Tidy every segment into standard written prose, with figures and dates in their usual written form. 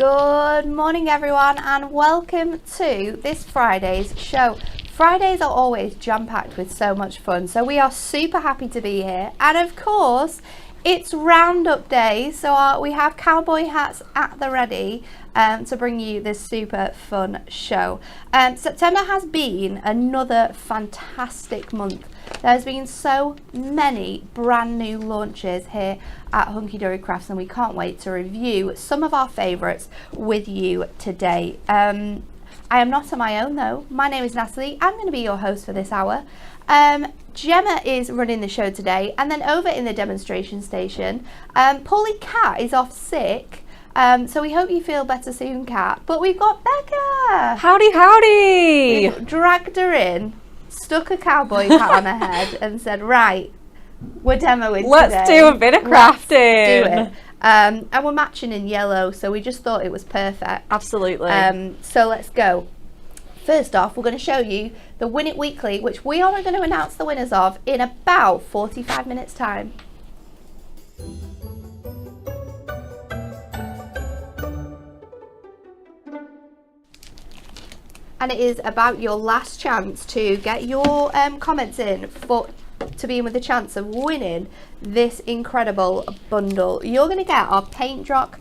Good morning everyone and welcome to this Friday's show. Fridays are always jam-packed with so much fun, so we are super happy to be here. And of course, it's roundup day, so we have cowboy hats at the ready to bring you this super fun show. September has been another fantastic month. There's been so many brand new launches here at Hunky Dory Crafts, and we can't wait to review some of our favourites with you today. I am not on my own though. My name is Natalie. I'm going to be your host for this hour. Gemma is running the show today, and then over in the demonstration station, Polly Cat is off sick. So we hope you feel better soon, Cat. But we've got Becca. Howdy, howdy. We've dragged her in, stuck a cowboy hat on her head, and said, "Right, we're demoing Let's today. do a bit of crafting. Let's do it." And we're matching in yellow, so we just thought it was perfect. Absolutely. So let's go. First off, we're going to show you the Win It Weekly, which we are going to announce the winners of in about 45 minutes time. And it is about your last chance to get your comments in to be in with the chance of winning this incredible bundle. You're going to get our Paint Drop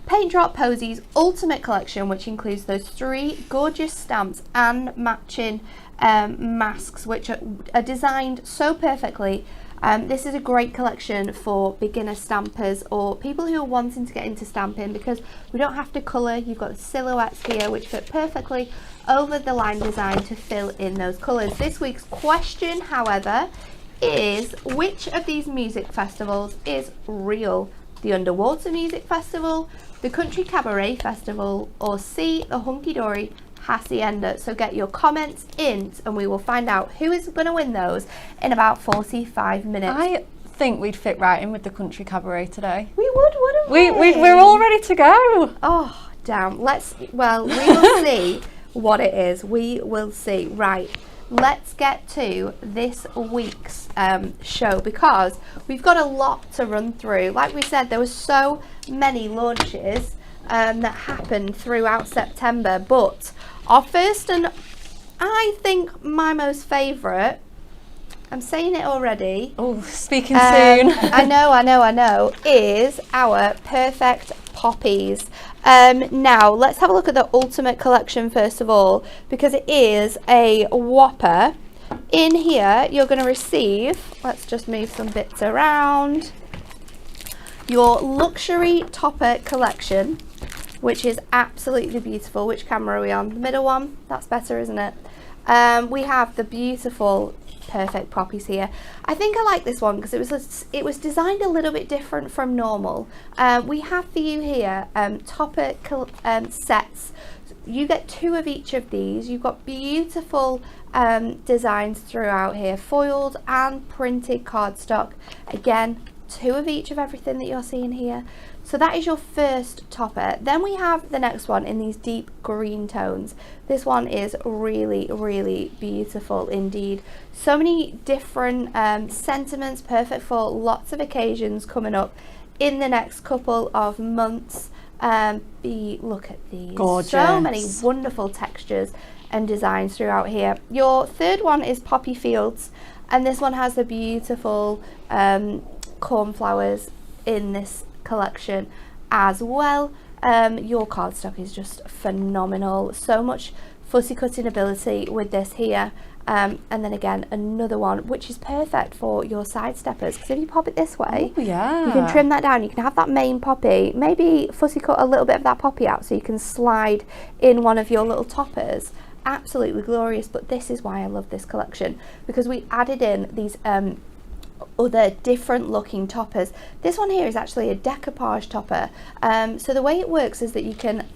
Posies Ultimate Collection, which includes those 3 gorgeous stamps and matching masks, which are designed so perfectly. This is a great collection for beginner stampers or people who are wanting to get into stamping, because we don't have to colour. You've got the silhouettes here which fit perfectly over the line design to fill in those colours. This week's question, however, is which of these music festivals is real? The Underwater Music Festival, the Country Cabaret Festival, or C, the Hunky Dory Hacienda? So get your comments in and we will find out who is going to win those in about 45 minutes. I think we'd fit right in with the Country Cabaret today. We would, wouldn't we? We're all ready to go. Oh, damn. We will see what it is. We will see. Right. Let's get to this week's show, because we've got a lot to run through. Like we said, there were so many launches that happened throughout September, but our first and I think my most favourite, I'm saying it already. Oh, speaking soon. I know, is our Perfect Poppies. Now, let's have a look at the Ultimate Collection first of all, because it is a whopper. In here, you're going to receive, let's just move some bits around, your Luxury Topper Collection, which is absolutely beautiful. Which camera are we on? The middle one? That's better, isn't it? We have the beautiful Perfect Poppies here. I think I like this one because it was designed a little bit different from normal. We have for you here topper sets. You get 2 of each of these. You've got beautiful designs throughout here, foiled and printed cardstock. Again, 2 of each of everything that you're seeing here. So that is your first topper. Then we have the next one in these deep green tones. This one is really, really beautiful indeed. So many different sentiments, perfect for lots of occasions coming up in the next couple of months. Look at these. Gorgeous. So many wonderful textures and designs throughout here. Your third one is Poppy Fields, and this one has the beautiful cornflowers in this collection as well. Your cardstock is just phenomenal. So much fussy cutting ability with this here. And then again, another one which is perfect for your side steppers, because if you pop it this way, oh, yeah, you can trim that down. You can have that main poppy, maybe fussy cut a little bit of that poppy out so you can slide in one of your little toppers. Absolutely glorious. But this is why I love this collection, because we added in these other different looking toppers. This one here is actually a decoupage topper. So the way it works is that you can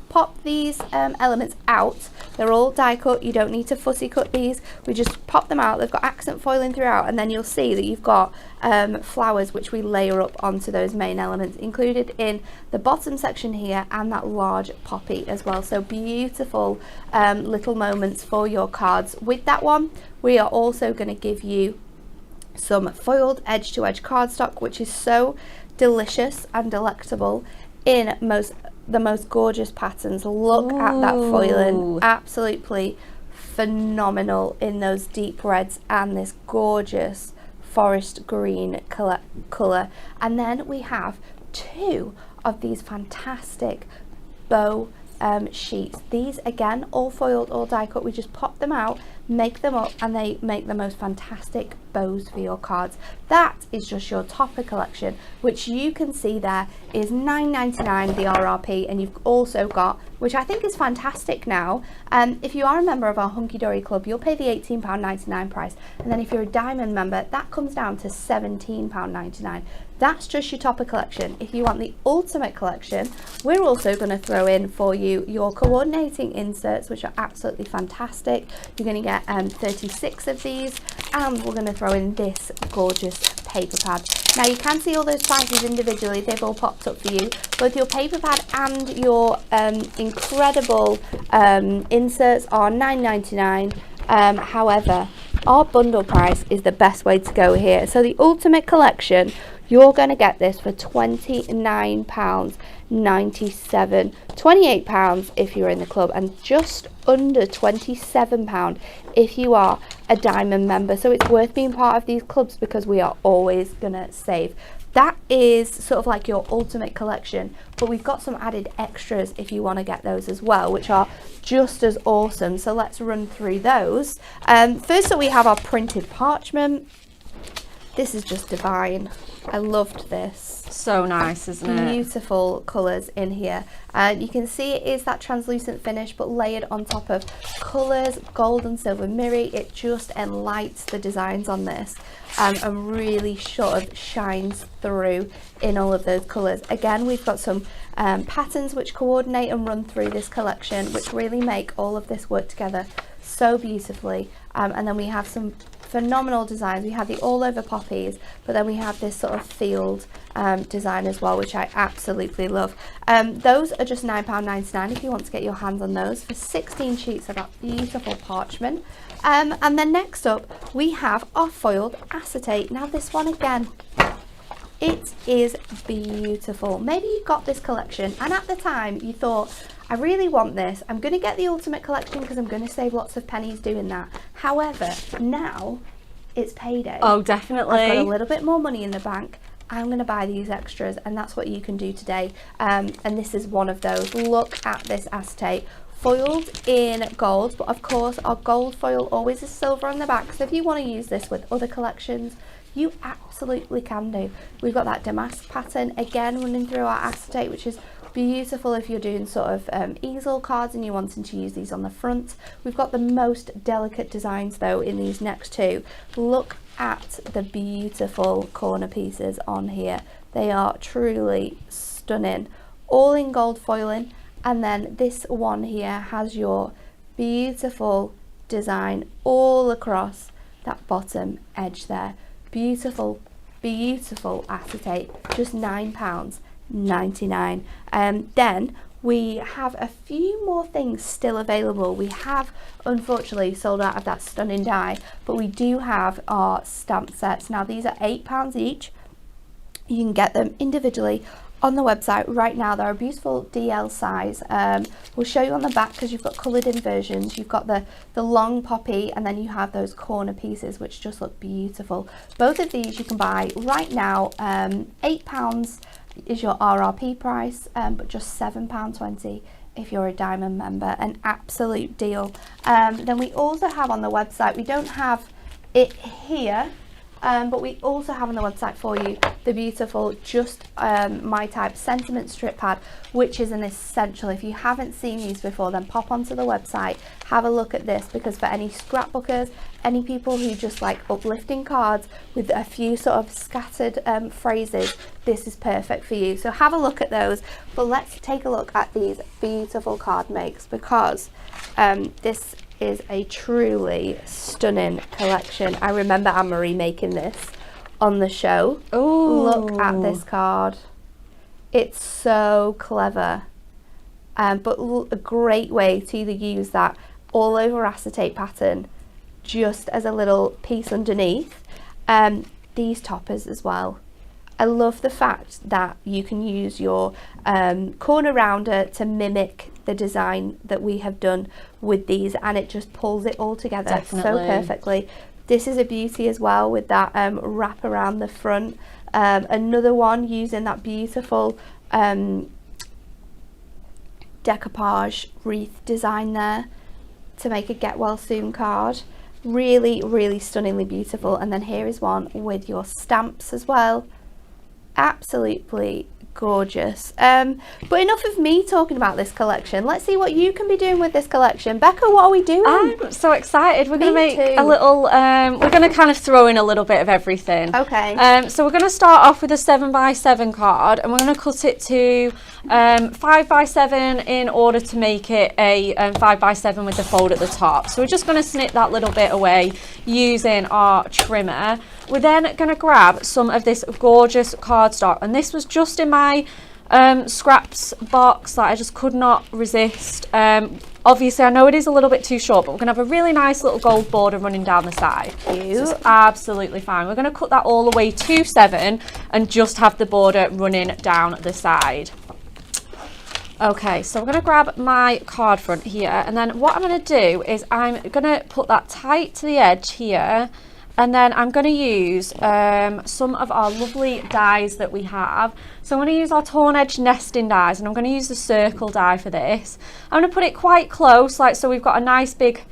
pop these elements out. They're all die cut. You don't need to fussy cut these. We just pop them out. They've got accent foiling throughout, and then you'll see that you've got flowers which we layer up onto those main elements, included in the bottom section here, and that large poppy as well. So beautiful little moments for your cards. With that one, we are also going to give you some foiled edge-to-edge cardstock, which is so delicious and delectable in most the most gorgeous patterns. Look at that foiling, absolutely phenomenal in those deep reds and this gorgeous forest green colour. And then we have 2 of these fantastic bow sheets. These again, all foiled, all die cut. We just pop them out, make them up, and they make the most fantastic bows for your cards. That is just your topper collection, which you can see there is $9.99 the RRP, and you've also got, which I think is fantastic now, if you are a member of our Hunky Dory Club, you'll pay the £18.99 price, and then if you're a diamond member, that comes down to £17.99. That's just your topper collection. If you want the ultimate collection, we're also going to throw in for you your coordinating inserts, which are absolutely fantastic. You're going to get 36 of these, and we're going to throw in this gorgeous paper pad. Now you can see all those prices individually, they've all popped up for you. Both your paper pad and your incredible inserts are $9.99. However, our bundle price is the best way to go here. So the ultimate collection, you're going to get this for £29.97, £28 if you're in the club, and just under £27 if you are a diamond member. So it's worth being part of these clubs because we are always going to save. That is sort of like your ultimate collection, but we've got some added extras if you want to get those as well, which are just as awesome. So let's run through those. First up, we have our printed parchment. This is just divine. I loved this. So nice, isn't it? Beautiful colours in here. You can see it is that translucent finish, but layered on top of colours, gold and silver Miri. It just enlightens the designs on this and really sort of shines through in all of those colours. Again, we've got some patterns which coordinate and run through this collection, which really make all of this work together so beautifully. And then we have some phenomenal designs. We have the all over poppies, but then we have this sort of field design as well, which I absolutely love. Those are just £9.99 if you want to get your hands on those for 16 sheets of that beautiful parchment. And then next up we have our foiled acetate. Now this one again, it is beautiful. Maybe you got this collection and at the time you thought, I really want this. I'm going to get the ultimate collection because I'm going to save lots of pennies doing that. However, now it's payday. Oh, definitely. I've got a little bit more money in the bank. I'm going to buy these extras, and that's what you can do today. And this is one of those. Look at this acetate. Foiled in gold, but of course our gold foil always is silver on the back. So if you want to use this with other collections, you absolutely can do. We've got that damask pattern again running through our acetate, which is beautiful if you're doing sort of easel cards and you're wanting to use these on the front. We've got the most delicate designs though in these next two. Look at the beautiful corner pieces on here. They are truly stunning, all in gold foiling. And then this one here has your beautiful design all across that bottom edge there. Beautiful, beautiful acetate, just £9.99. Then we have a few more things still available. We have unfortunately sold out of that stunning die, but we do have our stamp sets. Now these are £8 each. You can get them individually on the website right now. They're a beautiful DL size. We'll show you on the back because you've got coloured in versions. You've got the long poppy, and then you have those corner pieces which just look beautiful. Both of these you can buy right now. £8 is your RRP price, but just £7.20 if you're a diamond member. An absolute deal. Then we also have on the website, we don't have it here, but we also have on the website for you the beautiful Just My Type sentiment strip pad, which is an essential. If you haven't seen these before, then pop onto the website, have a look at this, because for any scrapbookers, any people who just like uplifting cards with a few sort of scattered phrases, this is perfect for you. So have a look at those, but let's take a look at these beautiful card makes, because this is a truly stunning collection. I remember Anne-Marie making this on the show. Oh, look at this card. It's so clever, but a great way to either use that all over acetate pattern just as a little piece underneath. These toppers as well I love the fact that you can use your corner rounder to mimic the design that we have done with these, and it just pulls it all together so perfectly. This is a beauty as well with that wrap around the front. Another one using that beautiful decoupage wreath design there to make a get well soon card. Really, really stunningly beautiful. And then here is one with your stamps as well. Absolutely gorgeous. But enough of me talking about this collection. Let's see what you can be doing with this collection. Becca, what are we doing? I'm so excited. We're going to make a little, we're going to kind of throw in a little bit of everything. Okay. So we're going to start off with a 7x7 card, and we're going to cut it to 5x7 in order to make it a 5x7 with the fold at the top. So we're just going to snip that little bit away using our trimmer. We're then going to grab some of this gorgeous cardstock, and this was just in my scraps box that I just could not resist. Obviously I know it is a little bit too short, but we're going to have a really nice little gold border running down the side. So it's absolutely fine. We're going to cut that all the way to 7 and just have the border running down the side. Okay, so I'm going to grab my card front here, and then what I'm going to do is I'm going to put that tight to the edge here. And then I'm going to use some of our lovely dies that we have. So I'm going to use our torn edge nesting dies, and I'm going to use the circle die for this. I'm going to put it quite close, like so we've got a nice big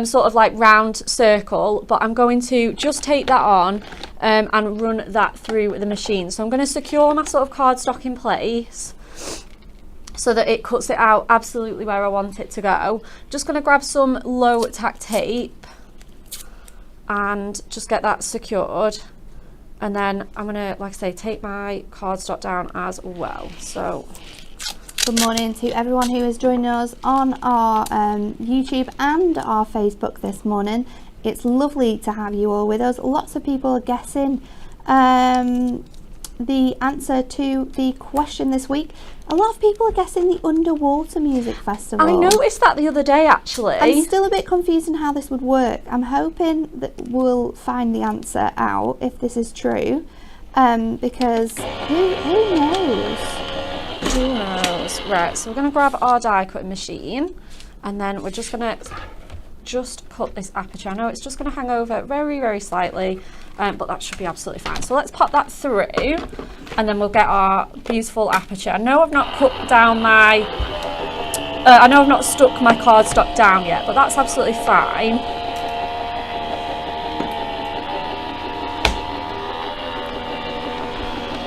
sort of like round circle, but I'm going to just take that on and run that through the machine. So I'm going to secure my sort of cardstock in place so that it cuts it out absolutely where I want it to go. Just going to grab some low tack tape and just get that secured, and then I'm gonna, like I say, take my cardstock down as well. So good morning to everyone who is joining us on our YouTube and our Facebook this morning. It's lovely to have you all with us. Lots of people are guessing the answer to the question this week. A lot of people are guessing the Underwater Music Festival. I noticed that the other day, actually. I'm still a bit confused on how this would work. I'm hoping that we'll find the answer out if this is true, because who knows? Who knows? Right, so we're going to grab our die cutting machine, and then we're just going to put this aperture. I know it's just going to hang over very, very slightly, but that should be absolutely fine. So let's pop that through, and then we'll get our beautiful aperture. I know I've not cut down my, I know I've not stuck my cardstock down yet, but that's absolutely fine.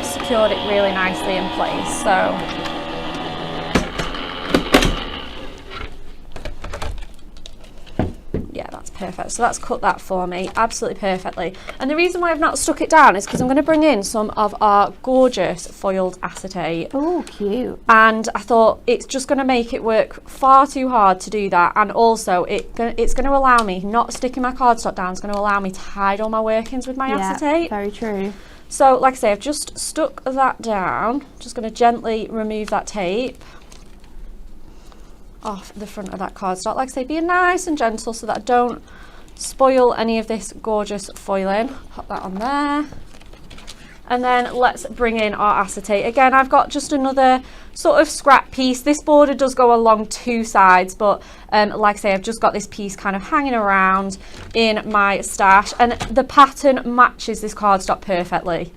Secured it really nicely in place, so. Yeah, that's perfect. So that's cut that for me absolutely perfectly. And the reason why I've not stuck it down is because I'm going to bring in some of our gorgeous foiled acetate. Oh, cute. And I thought it's just going to make it work far too hard to do that. And also it's going to allow me, not sticking my cardstock down, it's going to allow me to hide all my workings with my acetate. Very true. So like I say, I've just stuck that down. Just going to gently remove that tape off the front of that cardstock. Like I say, being nice and gentle so that I don't spoil any of this gorgeous foiling. Pop that on there. And then let's bring in our acetate. Again, I've got just another sort of scrap piece. This border does go along two sides, but like I say, I've just got this piece kind of hanging around in my stash, and the pattern matches this cardstock perfectly.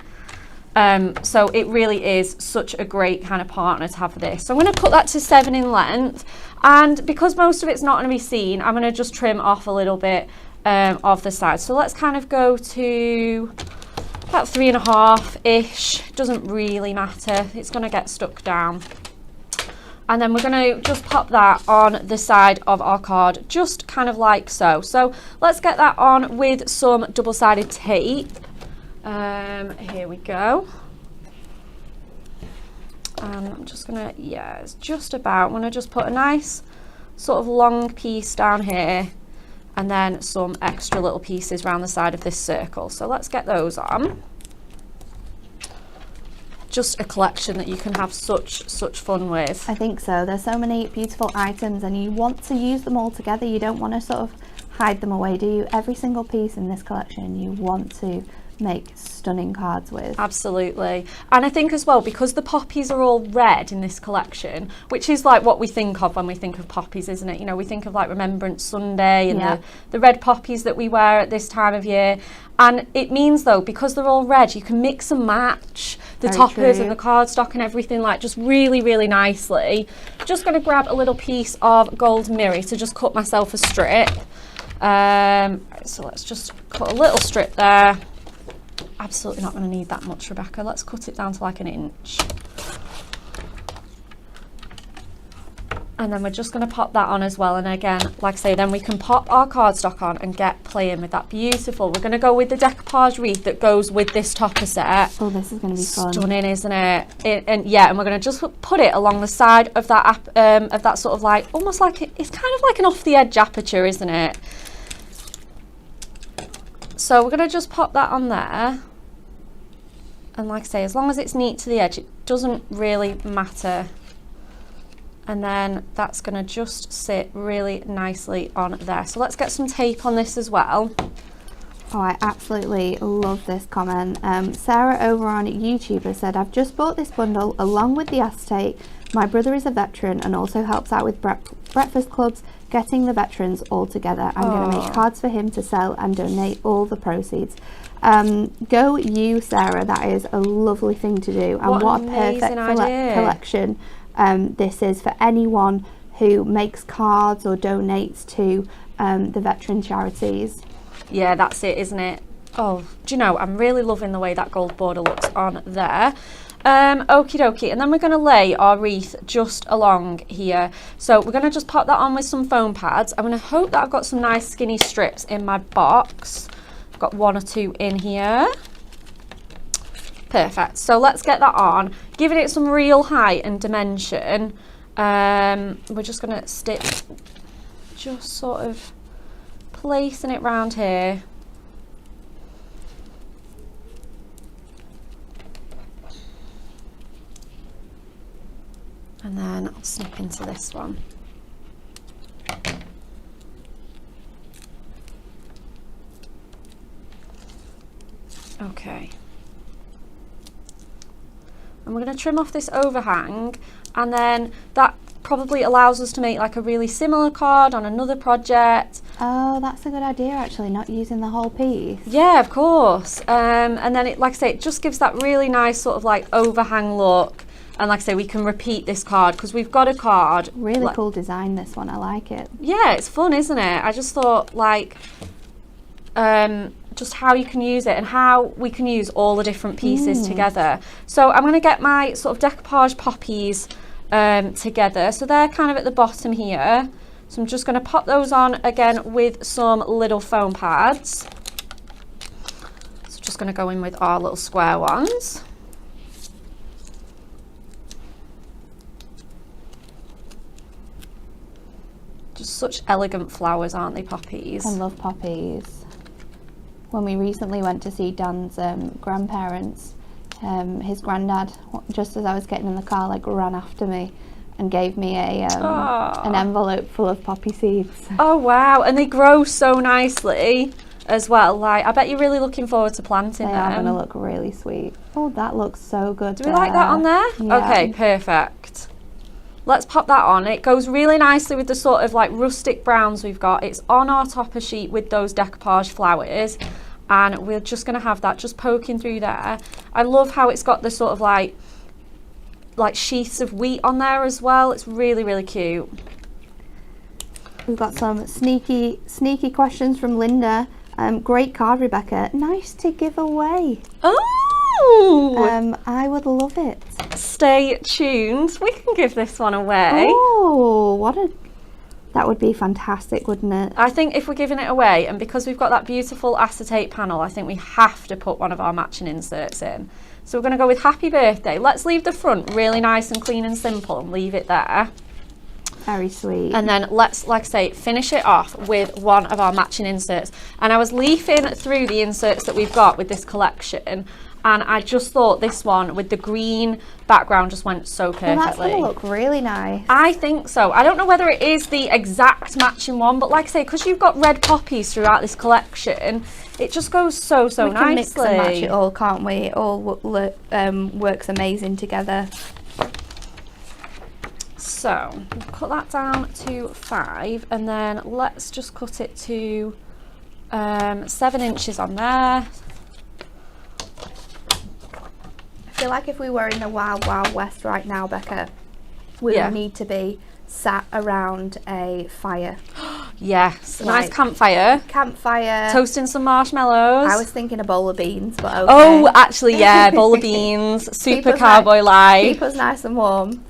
So it really is such a great kind of partner to have for this. So I'm going to cut that to 7 in length, and because most of it's not going to be seen, I'm going to just trim off a little bit of the side. So let's kind of go to about 3.5-ish. Doesn't really matter, it's going to get stuck down. And then we're going to just pop that on the side of our card, just kind of like so. So let's get that on with some double-sided tape. Here we go. And I'm just gonna, yeah, it's just about, I'm gonna just put a nice sort of long piece down here, and then some extra little pieces around the side of this circle. So let's get those on. Just a collection that you can have such fun with. I think so. There's so many beautiful items, and you want to use them all together. You don't want to sort of hide them away, do you? Every single piece in this collection you want to make stunning cards with. Absolutely. And I think as well, because the poppies are all red in this collection, which is like what we think of when we think of poppies, isn't it? You know, we think of like Remembrance Sunday and the red poppies that we wear at this time of year. And it means though, because they're all red, you can mix and match the toppers and the cardstock and everything like just really, really nicely. Just going to grab a little piece of gold Miri to just cut myself a strip. So let's just cut a little strip there. Absolutely not going to need that much, Rebecca. Let's cut it down to like an inch. And then we're just going to pop that on as well. And again, like I say, then we can pop our cardstock on and get playing with that. Beautiful. We're going to go with the decoupage wreath that goes with this topper set. Oh, this is going to be fun. Stunning, isn't it? And we're going to just put it along the side of that sort of like, almost like, it's kind of like an off the edge aperture, isn't it? So we're going to just pop that on there. And like I say, as long as it's neat to the edge, it doesn't really matter. And then that's going to just sit really nicely on there. So let's get some tape on this as well. Oh, I absolutely love this comment. Sarah over on YouTube has said, I've just bought this bundle along with the acetate. My brother is a veteran and also helps out with breakfast clubs, getting the veterans all together. I'm going to make cards for him to sell and donate all the proceeds. Go you, Sarah. That is a lovely thing to do. And what a perfect collection this is for anyone who makes cards or donates to the veteran charities. Yeah, that's it, isn't it? Oh, do you know, I'm really loving the way that gold border looks on there. Okie dokie, and then we're going to lay our wreath just along here. So we're going to just pop that on with some foam pads. I'm going to hope that I've got some nice skinny strips in my box. I've got 1 or 2 in here. Perfect. So let's get that on, giving it some real height and dimension. We're just going to stick, just sort of placing it round here. And then I'll snip into this one. Okay. And we're going to trim off this overhang, and then that probably allows us to make like a really similar card on another project. Oh, that's a good idea actually, not using the whole piece. Yeah, of course. And then it, like I say, it just gives that really nice sort of like overhang look. And like I say, we can repeat this card because we've got a card. Really cool design, this one. I like it. Yeah, it's fun, isn't it? I just thought like just how you can use it and how we can use all the different pieces together. So I'm going to get my sort of decoupage poppies together. So they're kind of at the bottom here. So I'm just going to pop those on again with some little foam pads. So just going to go in with our little square ones. Just such elegant flowers, aren't they, poppies? I love poppies. When we recently went to see Dan's grandparents, his granddad, just as I was getting in the car, like ran after me and gave me an envelope full of poppy seeds. Oh wow, and they grow so nicely as well. Like, I bet you're really looking forward to planting them. They are going to look really sweet. Oh, that looks so good. Do we like that on there? Yeah. Okay, perfect. Let's pop that on. It goes really nicely with the sort of like rustic browns we've got. It's on our topper sheet with those decoupage flowers, and we're just going to have that just poking through there. I love how it's got the sort of like sheaths of wheat on there as well. It's really, really cute. We've got some sneaky questions from Linda. Great card, Rebecca. Nice to give away. Oh! I would love it. Stay tuned. We can give this one away. Oh, that would be fantastic, wouldn't it? I think if we're giving it away, and because we've got that beautiful acetate panel, I think we have to put one of our matching inserts in. So we're going to go with happy birthday. Let's leave the front really nice and clean and simple and leave it there. Very sweet. And then let's, like I say, finish it off with one of our matching inserts. And I was leafing through the inserts that we've got with this collection, and I just thought this one with the green background just went so perfectly. Well, that's going to look really nice. I think so. I don't know whether it is the exact matching one, but like I say, because you've got red poppies throughout this collection, it just goes so nicely. We can mix and match it all, can't we? It all works amazing together. So we'll cut that down to 5, and then let's just cut it to 7 inches on there. I feel like if we were in the wild west right now, Becca, we would need to be sat around a fire. Yes, Like, nice campfire. Toasting some marshmallows. I was thinking a bowl of beans, but okay. Oh, actually, yeah, bowl of beans, super cowboy life. Keep us nice and warm.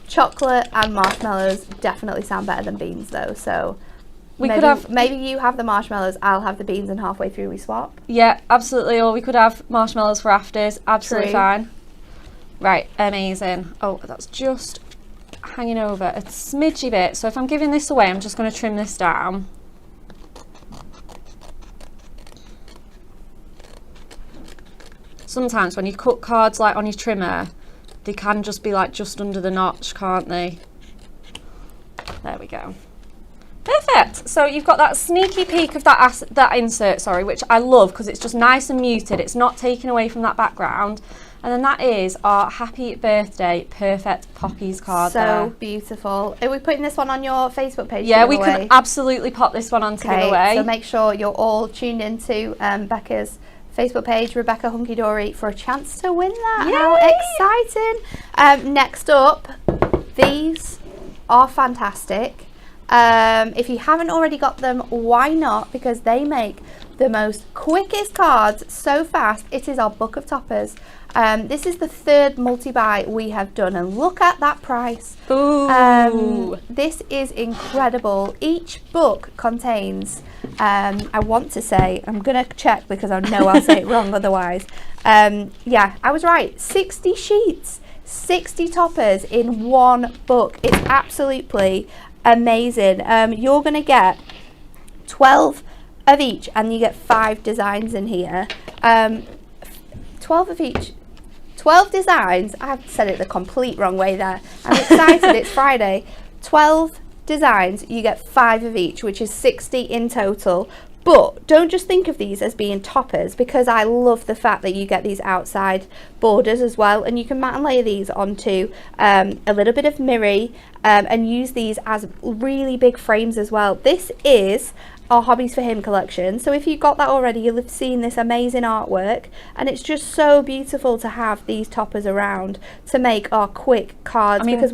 Chocolate and marshmallows definitely sound better than beans, though. So maybe you have the marshmallows, I'll have the beans, and halfway through we swap. Yeah, absolutely. Or we could have marshmallows for afters. Absolutely fine. Right, amazing. Oh, that's just hanging over a smidgy bit. So if I'm giving this away, I'm just going to trim this down. Sometimes when you cut cards like on your trimmer, they can just be like just under the notch, can't they? There we go. Perfect. So you've got that sneaky peek of that insert, which I love because it's just nice and muted. It's not taken away from that background. And then that is our happy birthday perfect poppies card. So beautiful. Are we putting this one on your Facebook page? Yeah, we could absolutely pop this one on to give away. So make sure you're all tuned into Becca's Facebook page, Rebecca Hunky Dory, for a chance to win that. Yay! How exciting. Next up, these are fantastic. If you haven't already got them, why not? Because they make the most quickest cards so fast. It is our book of toppers. This is the 3rd multi-buy we have done, and look at that price. Ooh. This is incredible. Each book contains, I want to say, I'm going to check because I know I'll say it wrong otherwise. Yeah, I was right. 60 sheets, 60 toppers in one book. It's absolutely amazing. You're going to get 12 of each, and you get 5 designs in here. 12 of each. 12 designs. I've said it the complete wrong way there. I'm excited. It's Friday. 12 designs. You get 5 of each, which is 60 in total. But don't just think of these as being toppers, because I love the fact that you get these outside borders as well, and you can mat and layer these onto a little bit of Miri and use these as really big frames as well. This is our Hobbies for Him collection, so if you got that already, you'll have seen this amazing artwork, and it's just so beautiful to have these toppers around to make our quick cards. I mean, because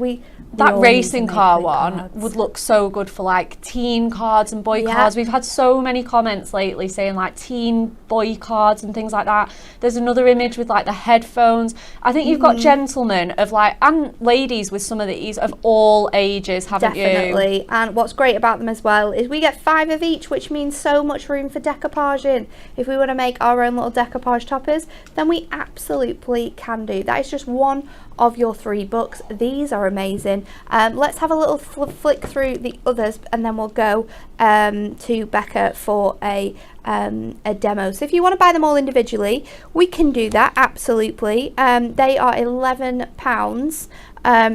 that racing car one would look so good for like teen cards and boy cards. We've had so many comments lately saying like teen boy cards and things like that. There's another image with like the headphones. I think you've got gentlemen of like, and ladies with some of these of all ages, haven't you? Definitely. And what's great about them as well is we get 5 of each, which means so much room for decoupaging. If we want to make our own little decoupage toppers, then we absolutely can do. That is just one of your 3 books. These are amazing. Let's have a little flick through the others, and then we'll go to Becca for a demo. So if you want to buy them all individually, we can do that, absolutely. They are £11,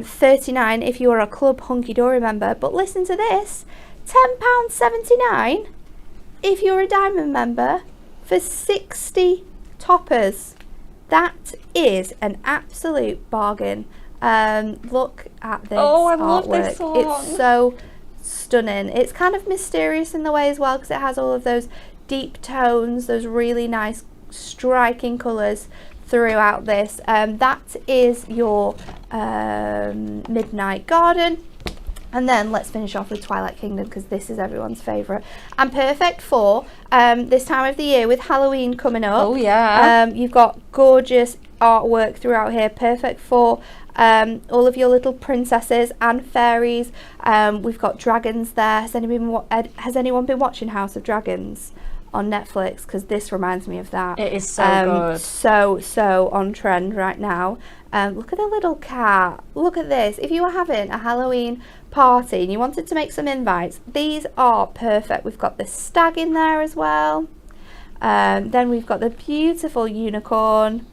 39 if you are a Club Hunky Dory member, but listen to this, £10.79 if you're a Diamond member for 60 toppers. That is an absolute bargain. Look at this I artwork. love this one. It's so stunning. It's kind of mysterious in the way as well, because it has all of those deep tones, those really nice striking colours throughout this. That is your Midnight Garden. And then let's finish off with Twilight Kingdom, because this is everyone's favourite. And perfect for this time of the year with Halloween coming up. Oh yeah. You've got gorgeous artwork throughout here. Perfect for all of your little princesses and fairies. We've got dragons there. Has anyone been watching House of Dragons on Netflix? Because this reminds me of that. It is so good. So on trend right now. Look at the little cat. Look at this. If you were having a Halloween party and you wanted to make some invites, these are perfect. We've got the stag in there as well. Then we've got the beautiful unicorn.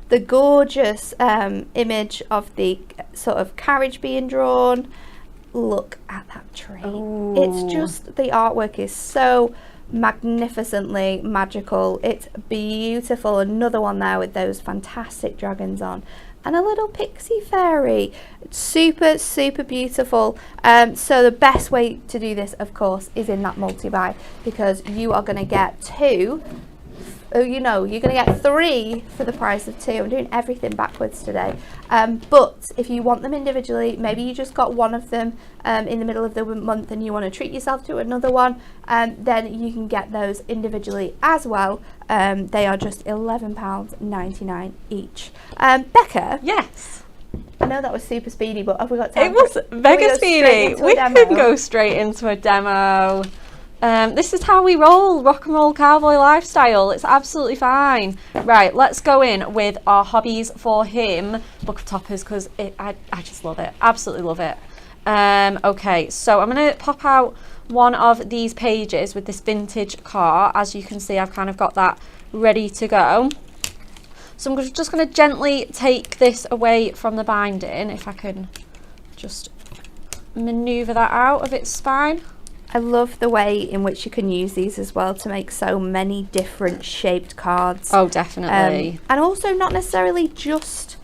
the gorgeous image of the sort of carriage being drawn. Look at that tree. Ooh. It's just, the artwork is so magnificently magical. It's beautiful. Another one there with those fantastic dragons on, and a little pixie fairy. It's super, super beautiful. So the best way to do this, of course, is in that multi-buy, because you are going to get two. You know, you're going to get 3 for the price of 2. I'm doing everything backwards today. But if you want them individually, maybe you just got one of them in the middle of the month and you want to treat yourself to another one, then you can get those individually as well. They are just £11.99 each. Becca? Yes. I know that was super speedy, but have we got time? It was mega speedy. We can go straight into a demo. This is how we roll, rock and roll cowboy lifestyle. It's absolutely fine. Right, let's go in with our hobbies for him book of toppers, because I just love it. Absolutely love it. Okay, so I'm going to pop out one of these pages with this vintage car. As you can see, I've kind of got that ready to go. So I'm just going to gently take this away from the binding, if I can just manoeuvre that out of its spine. I love the way in which you can use these as well to make so many different shaped cards. Oh, definitely. And also not necessarily just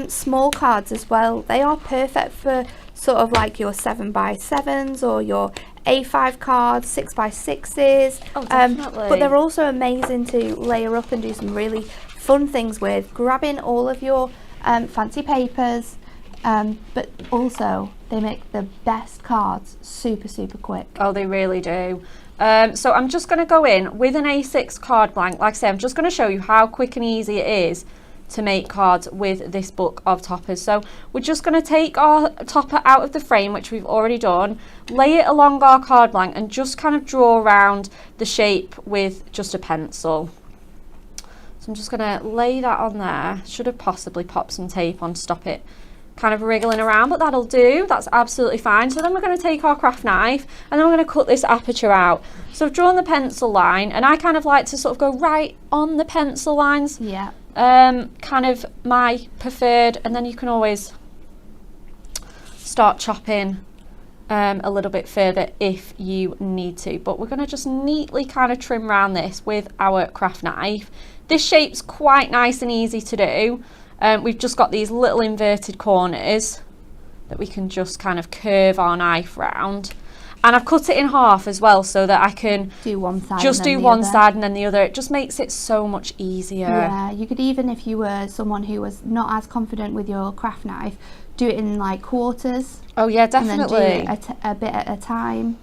small cards as well. They are perfect for sort of like your 7x7s or your A5 cards, 6x6s. Oh, definitely. But they're also amazing to layer up and do some really fun things with. Grabbing all of your fancy papers, but also they make the best cards super, super quick. Oh, they really do. So I'm just going to go in with an A6 card blank. Like I say, I'm just going to show you how quick and easy it is to make cards with this book of toppers. So we're just going to take our topper out of the frame, which we've already done, lay it along our card blank and just kind of draw around the shape with just a pencil. So I'm just going to lay that on there. Should have possibly popped some tape on to stop it kind of wriggling around, but that'll do. That's absolutely fine. So then we're going to take our craft knife and then we're going to cut this aperture out. So I've drawn the pencil line, and I kind of like to sort of go right on the pencil lines. Yeah. Kind of my preferred, and then you can always start chopping a little bit further if you need to. But we're going to just neatly kind of trim around this with our craft knife. This shape's quite nice and easy to do. We've just got these little inverted corners that we can just kind of curve our knife round. And I've cut it in half as well, so that I can do one side, just do one side and then the other. It just makes it so much easier. Yeah, you could, even if you were someone who was not as confident with your craft knife, do it in like quarters. Oh yeah, definitely. And then do it a bit at a time.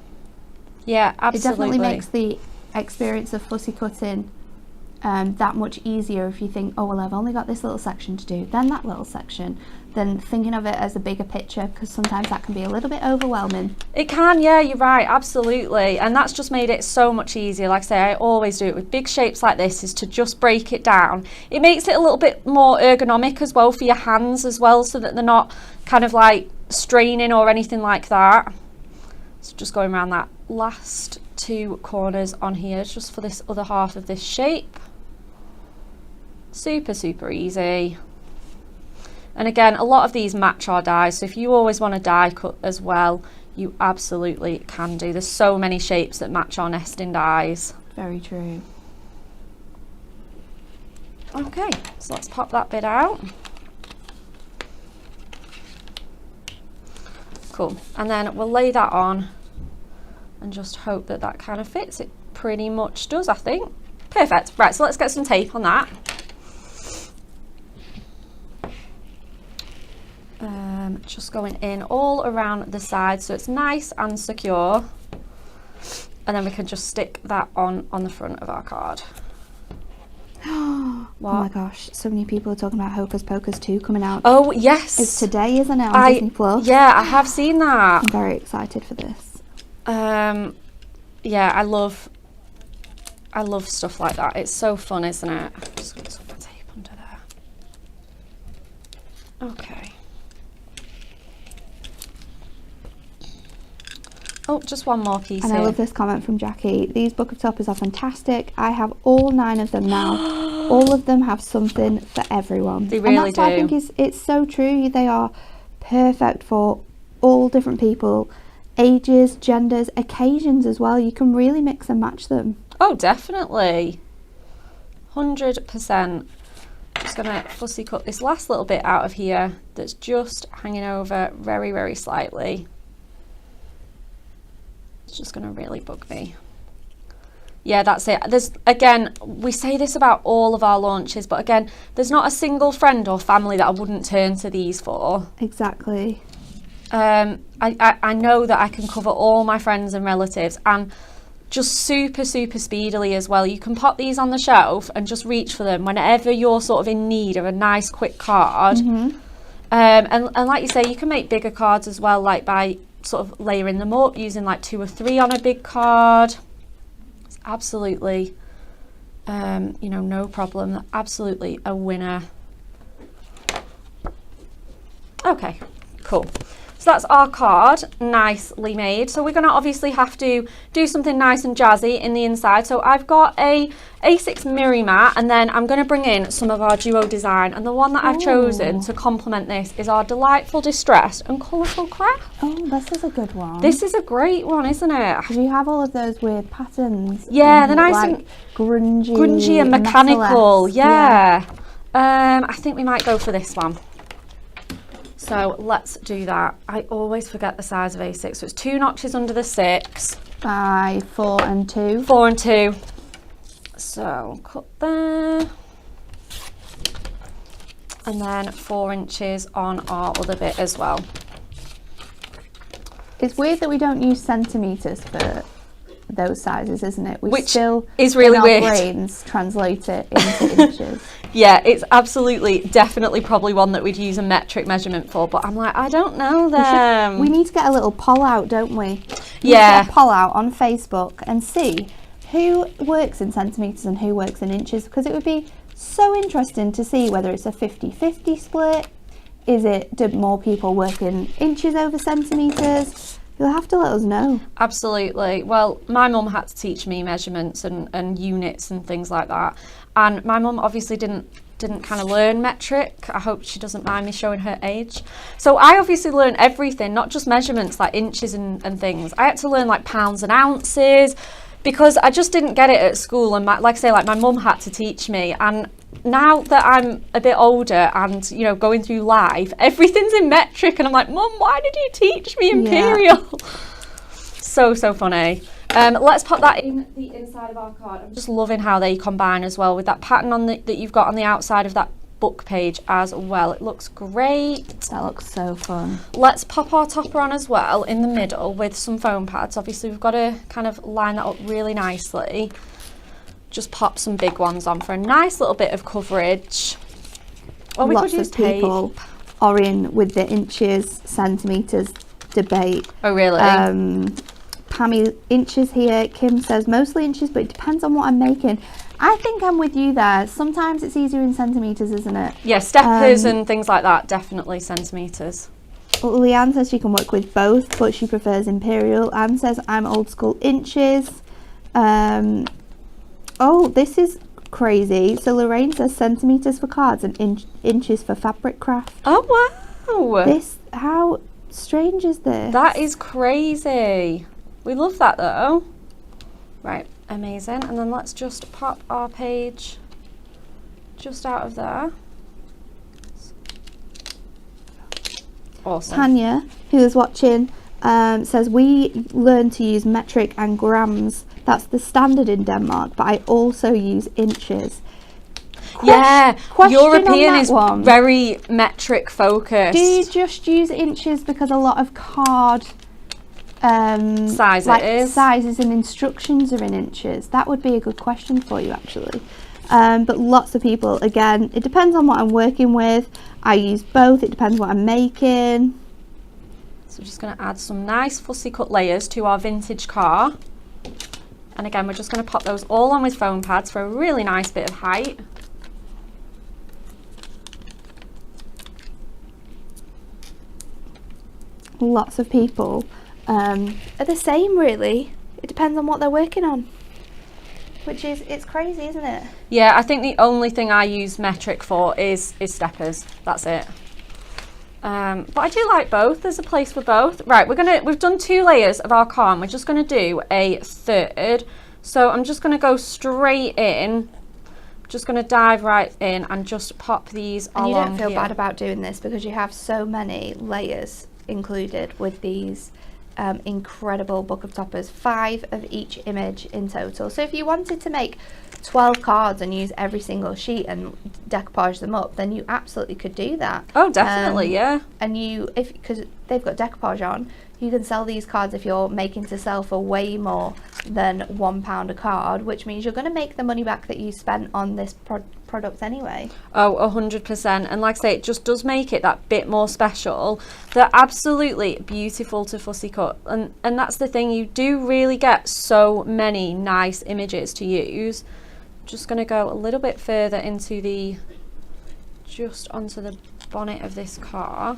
Yeah, absolutely. It definitely makes the experience of fussy cutting that much easier if you think, oh well, I've only got this little section to do, then that little section, than thinking of it as a bigger picture, because sometimes that can be a little bit overwhelming. It can, yeah, you're right, absolutely. And that's just made it so much easier. Like I say, I always do it with big shapes like this, is to just break it down. It makes it a little bit more ergonomic as well for your hands as well, so that they're not kind of like straining or anything like that. So just going around that last 2 corners on here, just for this other half of this shape. Super, super easy. And again, a lot of these match our dies, so if you always want to die cut as well, you absolutely can do. There's so many shapes that match our nesting dies. Very true. Okay, so let's pop that bit out. Cool, and then we'll lay that on and just hope that that kind of fits. It pretty much does, I think. Perfect. Right, so let's get some tape on that. Just going in all around the side so it's nice and secure, and then we can just stick that on the front of our card. What? Oh my gosh, so many people are talking about Hocus Pocus 2 coming out. Oh yes, it's today, isn't it, on Disney Plus? Yeah, I have seen that. I'm very excited for this. Yeah, I love stuff like that. It's so fun, isn't it? Just gonna put my tape under there. Okay. Oh, just one more piece and here. I love this comment from Jackie. These book of toppers are fantastic. I have all 9 of them now. All of them have something for everyone. They really and that's what I do. think it's so true. They are perfect for all different people, ages, genders, occasions as well. You can really mix and match them. Oh, definitely. 100%. Just going to fussy cut this last little bit out of here that's just hanging over very, very slightly. It's just going to really bug me. Yeah, that's it. There's, again, we say this about all of our launches, but again, there's not a single friend or family that I wouldn't turn to these for. Exactly. I know that I can cover all my friends and relatives, and just super speedily as well. You can pop these on the shelf and just reach for them whenever you're sort of in need of a nice quick card. And like you say, you can make bigger cards as well, like by sort of layering them up, using like 2 or 3 on a big card. It's absolutely you know, no problem. Absolutely a winner. Okay, cool. So that's our card, nicely made. So we're going to obviously have to do something nice and jazzy in the inside. So I've got a A6 Miri mat, and then I'm going to bring in some of our duo design. And the one that I've chosen to complement this is our delightful, distressed and colourful craft. Oh, this is a good one. This is a great one, isn't it? Because you have all of those weird patterns. Yeah, they're nice like and grungy and mechanical. metal-esque. Yeah. I think we might go for this one. So let's do that. I always forget the size of A6. So it's 2 notches under the 6. By 4 and 2. 4 and 2. So cut there. And then 4 inches on our other bit as well. It's weird that we don't use centimetres for those sizes, isn't it? We Which still, is really in our weird. brains, translate it into inches. Yeah, it's absolutely, definitely probably one that we'd use a metric measurement for, but I'm like, I don't know them. We need to get a little poll out, don't we? We need to Yeah. get a poll out on Facebook and see who works in centimetres and who works in inches, because it would be so interesting to see whether it's a 50-50 split. Do more people work in inches over centimetres? You'll have to let us know. Absolutely. Well, my mum had to teach me measurements and units and things like that. And my mum obviously didn't kind of learn metric. I hope she doesn't mind me showing her age. So I obviously learned everything, not just measurements like inches and things. I had to learn like pounds and ounces because I just didn't get it at school. And like I say, like my mum had to teach me. And now that I'm a bit older and, you know, going through life, everything's in metric. And I'm like, Mum, why did you teach me imperial? Yeah. So funny. Let's pop that in the inside of our card. I'm just loving how they combine as well with that pattern on that you've got on the outside of that book page as well. It looks great. That looks so fun. Let's pop our topper on as well in the middle with some foam pads. Obviously we've got to kind of line that up really nicely. Just pop some big ones on for a nice little bit of coverage. Or we Lots could use of people tape. are in with the inches, centimetres debate. Oh really? Pammy, inches here. Kim says mostly inches, but it depends on what I'm making. I think I'm with you there. Sometimes it's easier in centimetres, isn't it? Yeah, steppers and things like that, definitely centimetres. Leanne says she can work with both, but she prefers imperial. Anne says I'm old school inches. Oh, this is crazy. So Lorraine says centimetres for cards and inches for fabric craft. Oh wow! How strange is this? That is crazy. We love that though. Right, amazing. And then let's just pop our page just out of there. Awesome. Tanya, who is watching, says we learn to use metric and grams. That's the standard in Denmark, but I also use inches. European is very metric focused. Do you just use inches because a lot of card sizes and instructions are in inches? That would be a good question for you actually. But lots of people, again, it depends on what I'm working with. I use both, it depends what I'm making. So we're just going to add some nice fussy cut layers to our vintage car. And again, we're just going to pop those all on with foam pads for a really nice bit of height. Lots of people are the same really. It depends on what they're working on. which is, it's crazy, isn't it? Yeah, I think the only thing I use metric for is steppers. That's it. But I do like both. There's a place for both. Right, we've done 2 layers of our card. We're just gonna do a third. So I'm just gonna go straight in. Just gonna dive right in and just pop these along here. And you don't feel bad about doing this because you have so many layers included with these incredible book of toppers, 5 of each image in total. So if you wanted to make 12 cards and use every single sheet and decoupage them up, then you absolutely could do that. Oh, definitely, yeah. And because they've got decoupage on, you can sell these cards if you're making to sell for way more than £1 a card, which means you're going to make the money back that you spent on this product anyway. Oh, 100%. And like I say, it just does make it that bit more special. They're absolutely beautiful to fussy cut. And that's the thing, you do really get so many nice images to use. Just going to go a little bit further into just onto the bonnet of this car.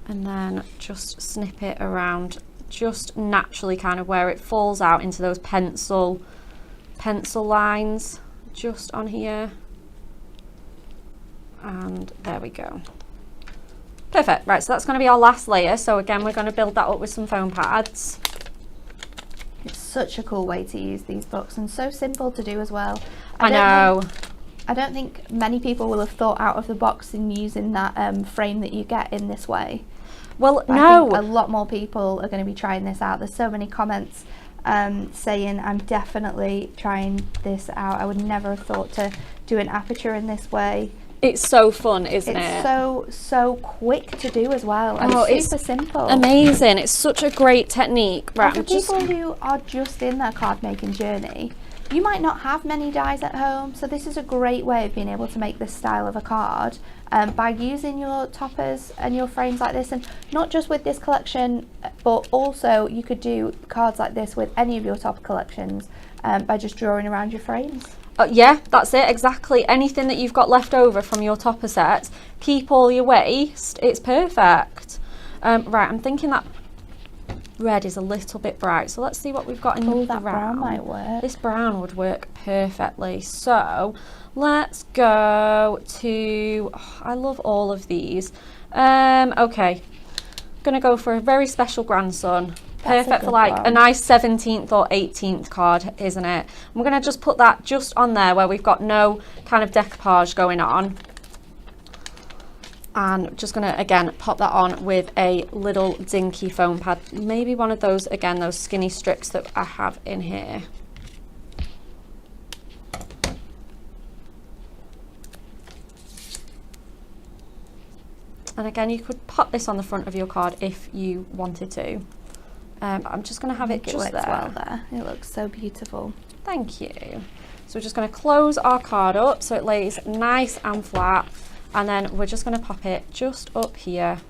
And then just snip it around just naturally, kind of where it falls out into those pencil lines just on here. And there we go. Perfect. Right, so that's going to be our last layer. So again, we're going to build that up with some foam pads. It's such a cool way to use these books and so simple to do as well. I know. I don't think many people will have thought out of the box in using that frame that you get in this way. Well, but no. I think a lot more people are going to be trying this out. There's so many comments saying, I'm definitely trying this out. I would never have thought to do an aperture in this way. It's so fun, isn't it? It's so quick to do as well. And super simple. Amazing. It's such a great technique. Right, and for people who are just in their card making journey, you might not have many dies at home, so this is a great way of being able to make this style of a card by using your toppers and your frames like this, and not just with this collection, but also you could do cards like this with any of your topper collections by just drawing around your frames. Yeah, that's it, exactly. Anything that you've got left over from your topper sets, keep all your waste, it's perfect. Right, I'm thinking that red is a little bit bright, so let's see what we've got in the that brown might work. This brown would work perfectly. So let's go to, I love all of these. Okay, gonna go for a very special grandson. Perfect for like a nice 17th or 18th card, isn't it? We're gonna just put that just on there where we've got no kind of decoupage going on. And just gonna again pop that on with a little dinky foam pad, maybe one of those, again, those skinny strips that I have in here. And again, you could pop this on the front of your card if you wanted to. I'm just gonna have it just there. Well there. It looks so beautiful. Thank you. So we're just gonna close our card up so it lays nice and flat. And then we're just going to pop it just up here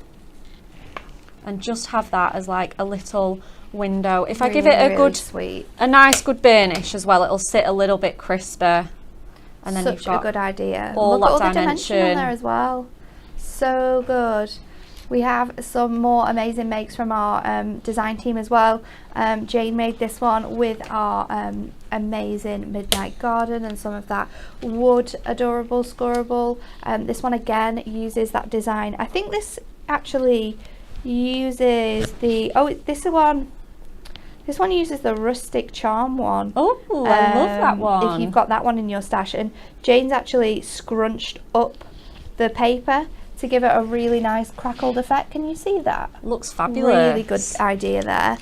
and just have that as like a little window. If I give it a nice good burnish as well, it'll sit a little bit crisper. And then you've got a good idea. All Look at that all the dimension on there as well. So good. We have some more amazing makes from our design team as well. Jane made this one with our amazing Midnight Garden and some of that wood adorable scoreable. This one again uses that design. I think this actually uses the, this one uses the rustic charm one. Oh, I love that one. If you've got that one in your stash. And Jane's actually scrunched up the paper to give it a really nice crackled effect. Can you see that? Looks fabulous. Really good idea there.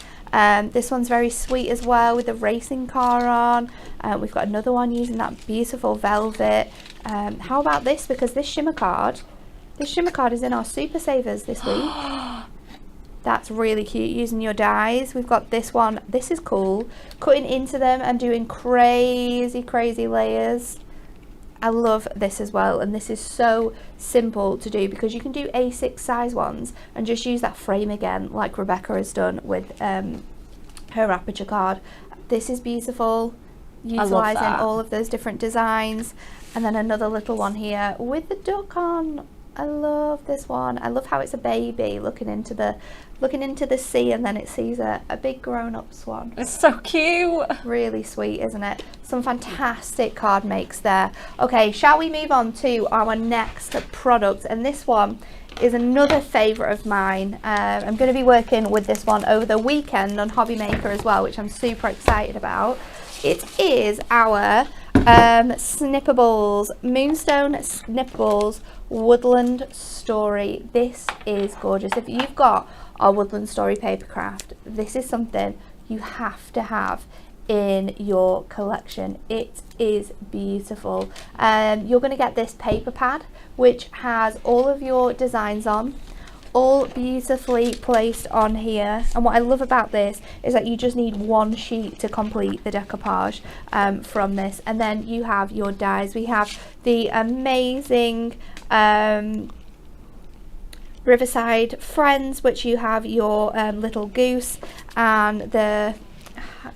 This one's very sweet as well with the racing car on. We've got another one using that beautiful velvet. How about this? Because this shimmer card is in our Super Savers this week. That's really cute, using your dies. We've got this one. This is cool. Cutting into them and doing crazy layers. I love this as well, and this is so simple to do because you can do A6 size ones and just use that frame again like Rebecca has done with her aperture card. This is beautiful, utilising all of those different designs. And then another little one here with the duck on. I love this one. I love how it's a baby looking into the sea, and then it sees a big grown-up swan. It's so cute. Really sweet, isn't it? Some fantastic card makes there. Okay, shall we move on to our next product? And this one is another favourite of mine. I'm going to be working with this one over the weekend on Hobby Maker as well, which I'm super excited about. It is our Snippables, Moonstone Snippables Woodland Story. This is gorgeous. If you've got our Woodland Story papercraft, this is something you have to have in your collection. It is beautiful. You're going to get this paper pad which has all of your designs on, all beautifully placed on here. And what I love about this is that you just need one sheet to complete the decoupage from this, and then you have your dies. We have the amazing Riverside Friends, which you have your little goose, and the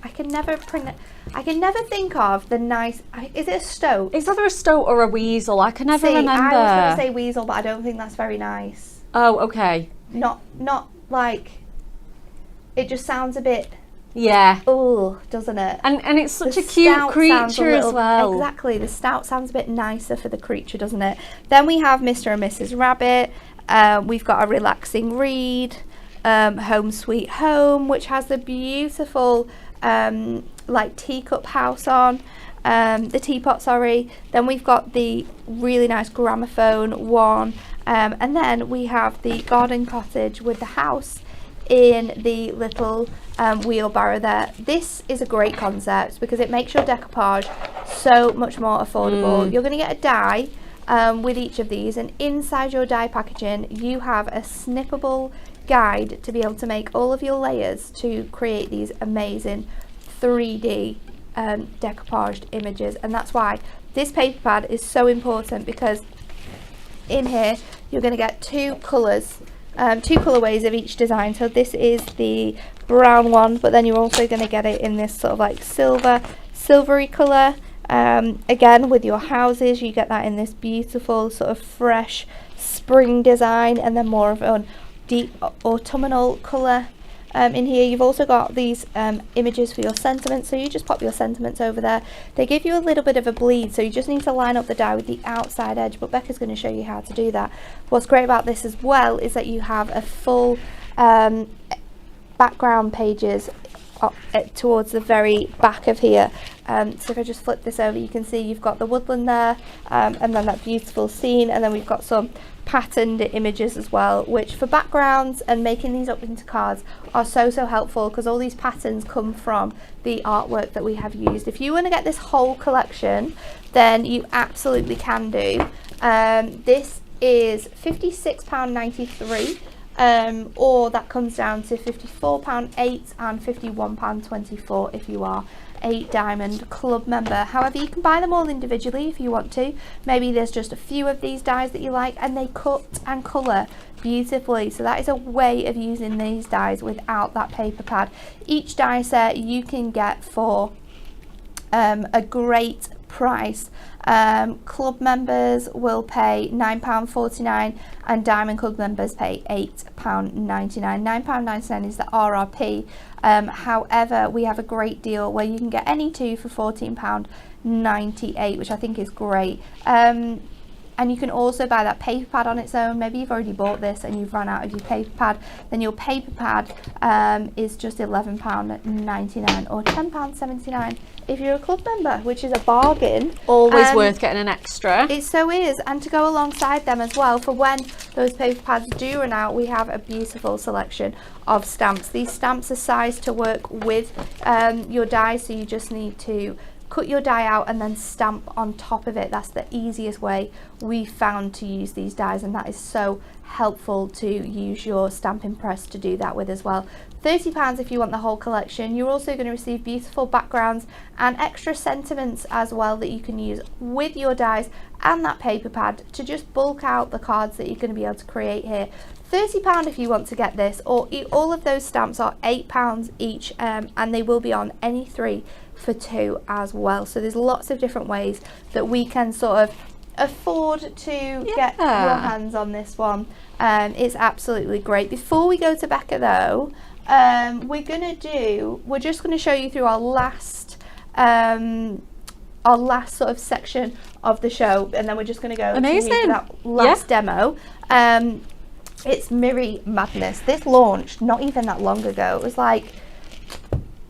I can never think of the nice, is it a stoat? Is either a stoat or a weasel? I can never remember. I was going to say weasel, but I don't think that's very nice. Oh, okay. Not like, it just sounds a bit, yeah, oh, doesn't it? And it's such a cute creature as well. Exactly, the stout sounds a bit nicer for the creature, doesn't it? Then we have Mr. and Mrs. Rabbit. We've got a relaxing read, Home Sweet Home, which has the beautiful like teacup house on, the teapot, sorry. Then we've got the really nice gramophone one, and then we have the garden cottage with the house in the little wheelbarrow there. This is a great concept because it makes your decoupage so much more affordable. You're going to get a die with each of these, and inside your die packaging you have a snippable guide to be able to make all of your layers to create these amazing 3D decoupaged images. And that's why this paper pad is so important, because in here you're going to get two colorways of each design. So this is the brown one, but then you're also going to get it in this sort of like silvery color. Again, with your houses you get that in this beautiful sort of fresh spring design, and then more of a deep autumnal color in here. You've also got these images for your sentiments, so you just pop your sentiments over there. They give you a little bit of a bleed, so you just need to line up the die with the outside edge, but Becca's going to show you how to do that. What's great about this as well is that you have a full background pages towards the very back of here. So if I just flip this over, you can see you've got the woodland there, and then that beautiful scene, and then we've got some patterned images as well, which for backgrounds and making these up into cards are so helpful, because all these patterns come from the artwork that we have used. If you want to get this whole collection, then you absolutely can do. This is £56.93, or that comes down to £54.8 and £51.24 if you are a Diamond Club member. However, you can buy them all individually if you want to. Maybe there's just a few of these dies that you like, and they cut and colour beautifully, so that is a way of using these dies without that paper pad. Each die set you can get for a great price. Club members will pay £9.49 and Diamond Club members pay £8.99. £9.99 is the RRP. However, we have a great deal where you can get any two for £14.98, which I think is great. And you can also buy that paper pad on its own. Maybe you've already bought this and you've run out of your paper pad, then your paper pad is just £11.99 or £10.79 if you're a club member, which is a bargain. Always worth getting an extra. It so is, and to go alongside them as well, for when those paper pads do run out, we have a beautiful selection of stamps. These stamps are sized to work with your dies, so you just need to cut your die out and then stamp on top of it. That's the easiest way we found to use these dies, and that is so helpful to use your stamping press to do that with as well. £30 if you want the whole collection. You're also going to receive beautiful backgrounds and extra sentiments as well that you can use with your dies and that paper pad to just bulk out the cards that you're going to be able to create here. £30 if you want to get this, or all of those stamps are £8 each, and they will be on any three for £2 as well. So there's lots of different ways that we can sort of afford to get your hands on this one, it's absolutely great. Before we go to Becca though, we're just gonna show you through our last sort of section of the show, and then we're just gonna go to that last demo. It's Miri Madness. This launched not even that long ago. It was like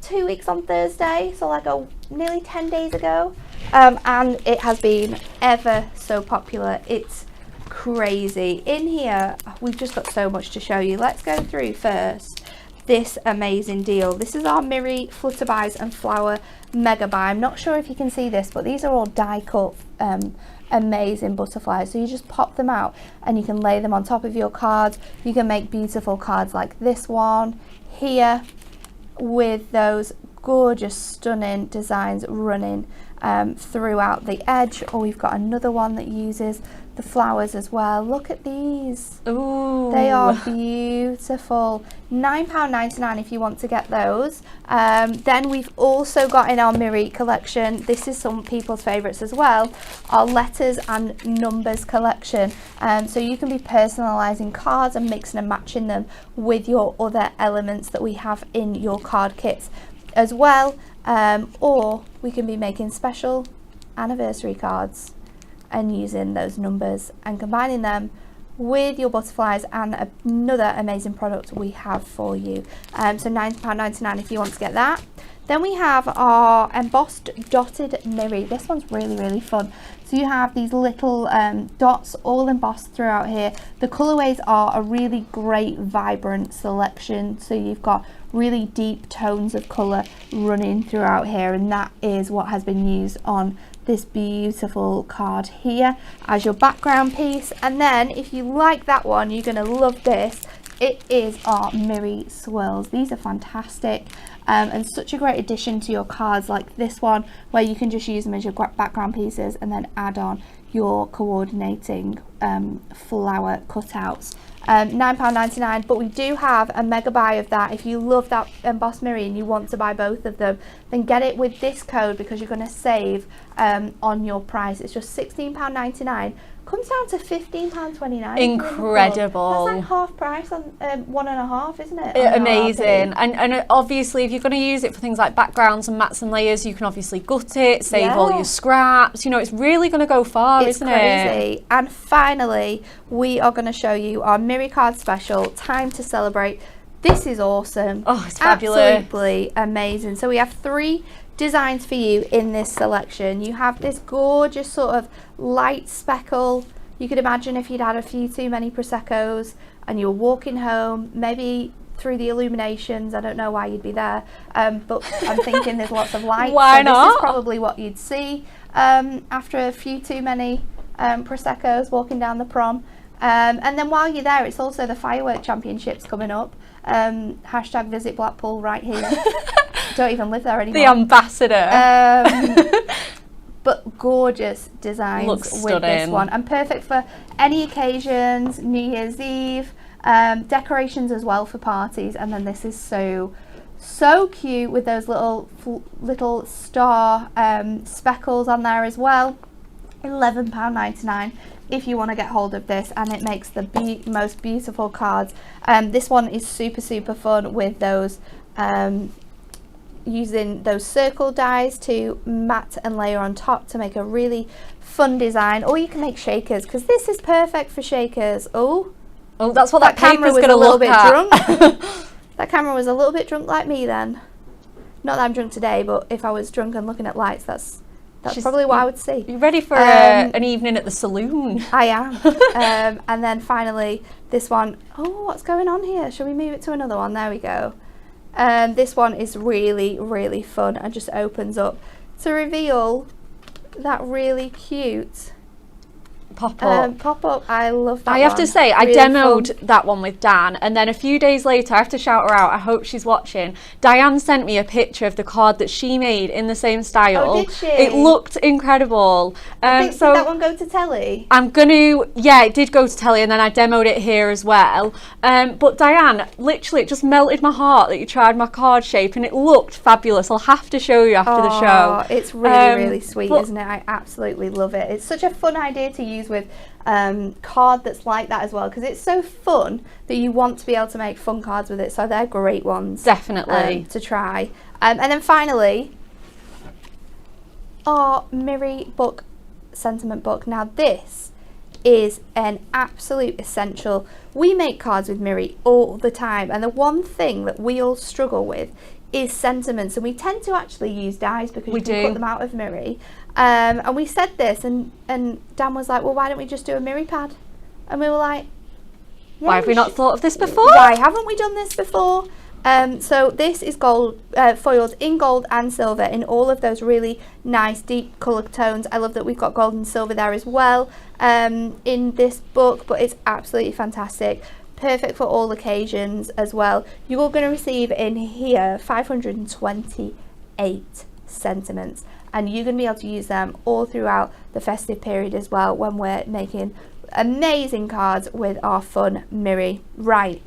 2 weeks on Thursday, so like nearly 10 days ago, and it has been ever so popular. It's crazy. In here we've just got so much to show you. Let's go through first this amazing deal. This is our Miri Flutterby's and Flower Mega Buy. I'm not sure if you can see this, but these are all die cut amazing butterflies. So you just pop them out and you can lay them on top of your cards. You can make beautiful cards like this one here with those gorgeous stunning designs running throughout the edge. Or we've got another one that uses the flowers as well. Look at these. Ooh. They are beautiful. £9.99 if you want to get those. Then we've also got in our Miri collection, this is some people's favourites as well, our letters and numbers collection. So you can be personalising cards and mixing and matching them with your other elements that we have in your card kits as well. Or we can be making special anniversary cards and using those numbers and combining them with your butterflies and another amazing product we have for you. So £9.99 if you want to get that. Then we have our embossed dotted Miri. This one's really fun. So you have these little dots all embossed throughout here. The colourways are a really great vibrant selection. So you've got really deep tones of colour running throughout here, and that is what has been used on this beautiful card here as your background piece. And then if you like that one, you're going to love this. It is our Miri swirls. These are fantastic and such a great addition to your cards, like this one where you can just use them as your background pieces and then add on your coordinating flower cutouts. £9.99, but we do have a mega buy of that. If you love that embossed Miri and you want to buy both of them, then get it with this code because you're going to save on your price. It's just £16.99. Comes down to £15.29. Incredible. That's like half price on 1.5, isn't it? Amazing. And obviously if you're going to use it for things like backgrounds and mats and layers, you can obviously gut it, save all your scraps. You know, it's really going to go far, isn't it? It's crazy. And finally, we are going to show you our Miri card special, Time to Celebrate. This is awesome. Oh, it's fabulous. Absolutely amazing. So we have 3 designs for you in this selection. You have this gorgeous sort of light speckle. You could imagine if you'd had a few too many Prosecco's and you were walking home, maybe through the illuminations. I don't know why you'd be there, but I'm thinking there's lots of lights. Why not? This is probably what you'd see after a few too many Prosecco's walking down the prom. And then while you're there, it's also the firework championships coming up. Hashtag visit Blackpool right here. Don't even live there anymore. The ambassador. But gorgeous designs with this one, and perfect for any occasions, New Year's Eve, decorations as well for parties. And then this is so cute with those little star speckles on there as well. £11.99 if you want to get hold of this, and it makes the most beautiful cards. This one is super fun with those using those circle dies to mat and layer on top to make a really fun design. Or you can make shakers, because this is perfect for shakers. Oh, that's what that camera was going to look at. That camera was a little bit drunk like me then. Not that I'm drunk today, but if I was drunk and looking at lights, that's probably what I would see. You ready for an evening at the saloon? I am. And then finally, this one. Oh, what's going on here? Shall we move it to another one? There we go. This one is really fun and just opens up to reveal that really cute Pop-up. I love that I have one. to say, I Really demoed fun. that one with Dan, and then a few days later, I have to shout her out, I hope she's watching, Diane sent me a picture of the card that she made in the same style. Oh, did she? It looked incredible. Did that one go to telly? I'm going to, yeah, it did go to telly, and then I demoed it here as well. But Diane, literally, it just melted my heart that you tried my card shape, and it looked fabulous. I'll have to show you after the show. It's really sweet, isn't it? I absolutely love it. It's such a fun idea to use with card that's like that as well, because it's so fun that you want to be able to make fun cards with it. So they're great ones, definitely, to try. And then finally, our Miri book sentiment book. Now this is an absolute essential. We make cards with Miri all the time, and the one thing that we all struggle with is sentiments, and we tend to actually use dies because you can put them out of Miri. And we said this, and Dan was like, well, why don't we just do a Miri pad? And we were like, yeah, why have we not thought of this before? Why haven't we done this before? So this is gold, foiled in gold and silver in all of those really nice deep colour tones. I love that we've got gold and silver there as well in this book, but it's absolutely fantastic. Perfect for all occasions as well. You're going to receive in here 528 sentiments, and you're going to be able to use them all throughout the festive period as well when we're making amazing cards with our fun Miri. Right.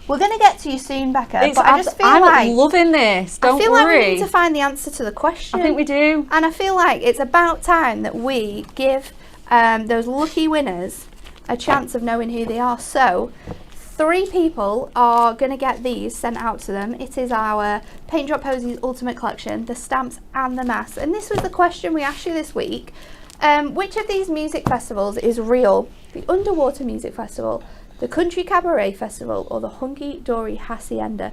We're going to get to you soon, Becca, but I just feel I'm loving this. Don't worry. I feel like we need to find the answer to the question. I think we do. And I feel like it's about time that we give those lucky winners a chance of knowing who they are. So 3 people are going to get these sent out to them. It is our Paint Drop Posies Ultimate Collection, the stamps and the masks. And this was the question we asked you this week. Which of these music festivals is real? The Underwater Music Festival, the Country Cabaret Festival, or the Hunky Dory Hacienda?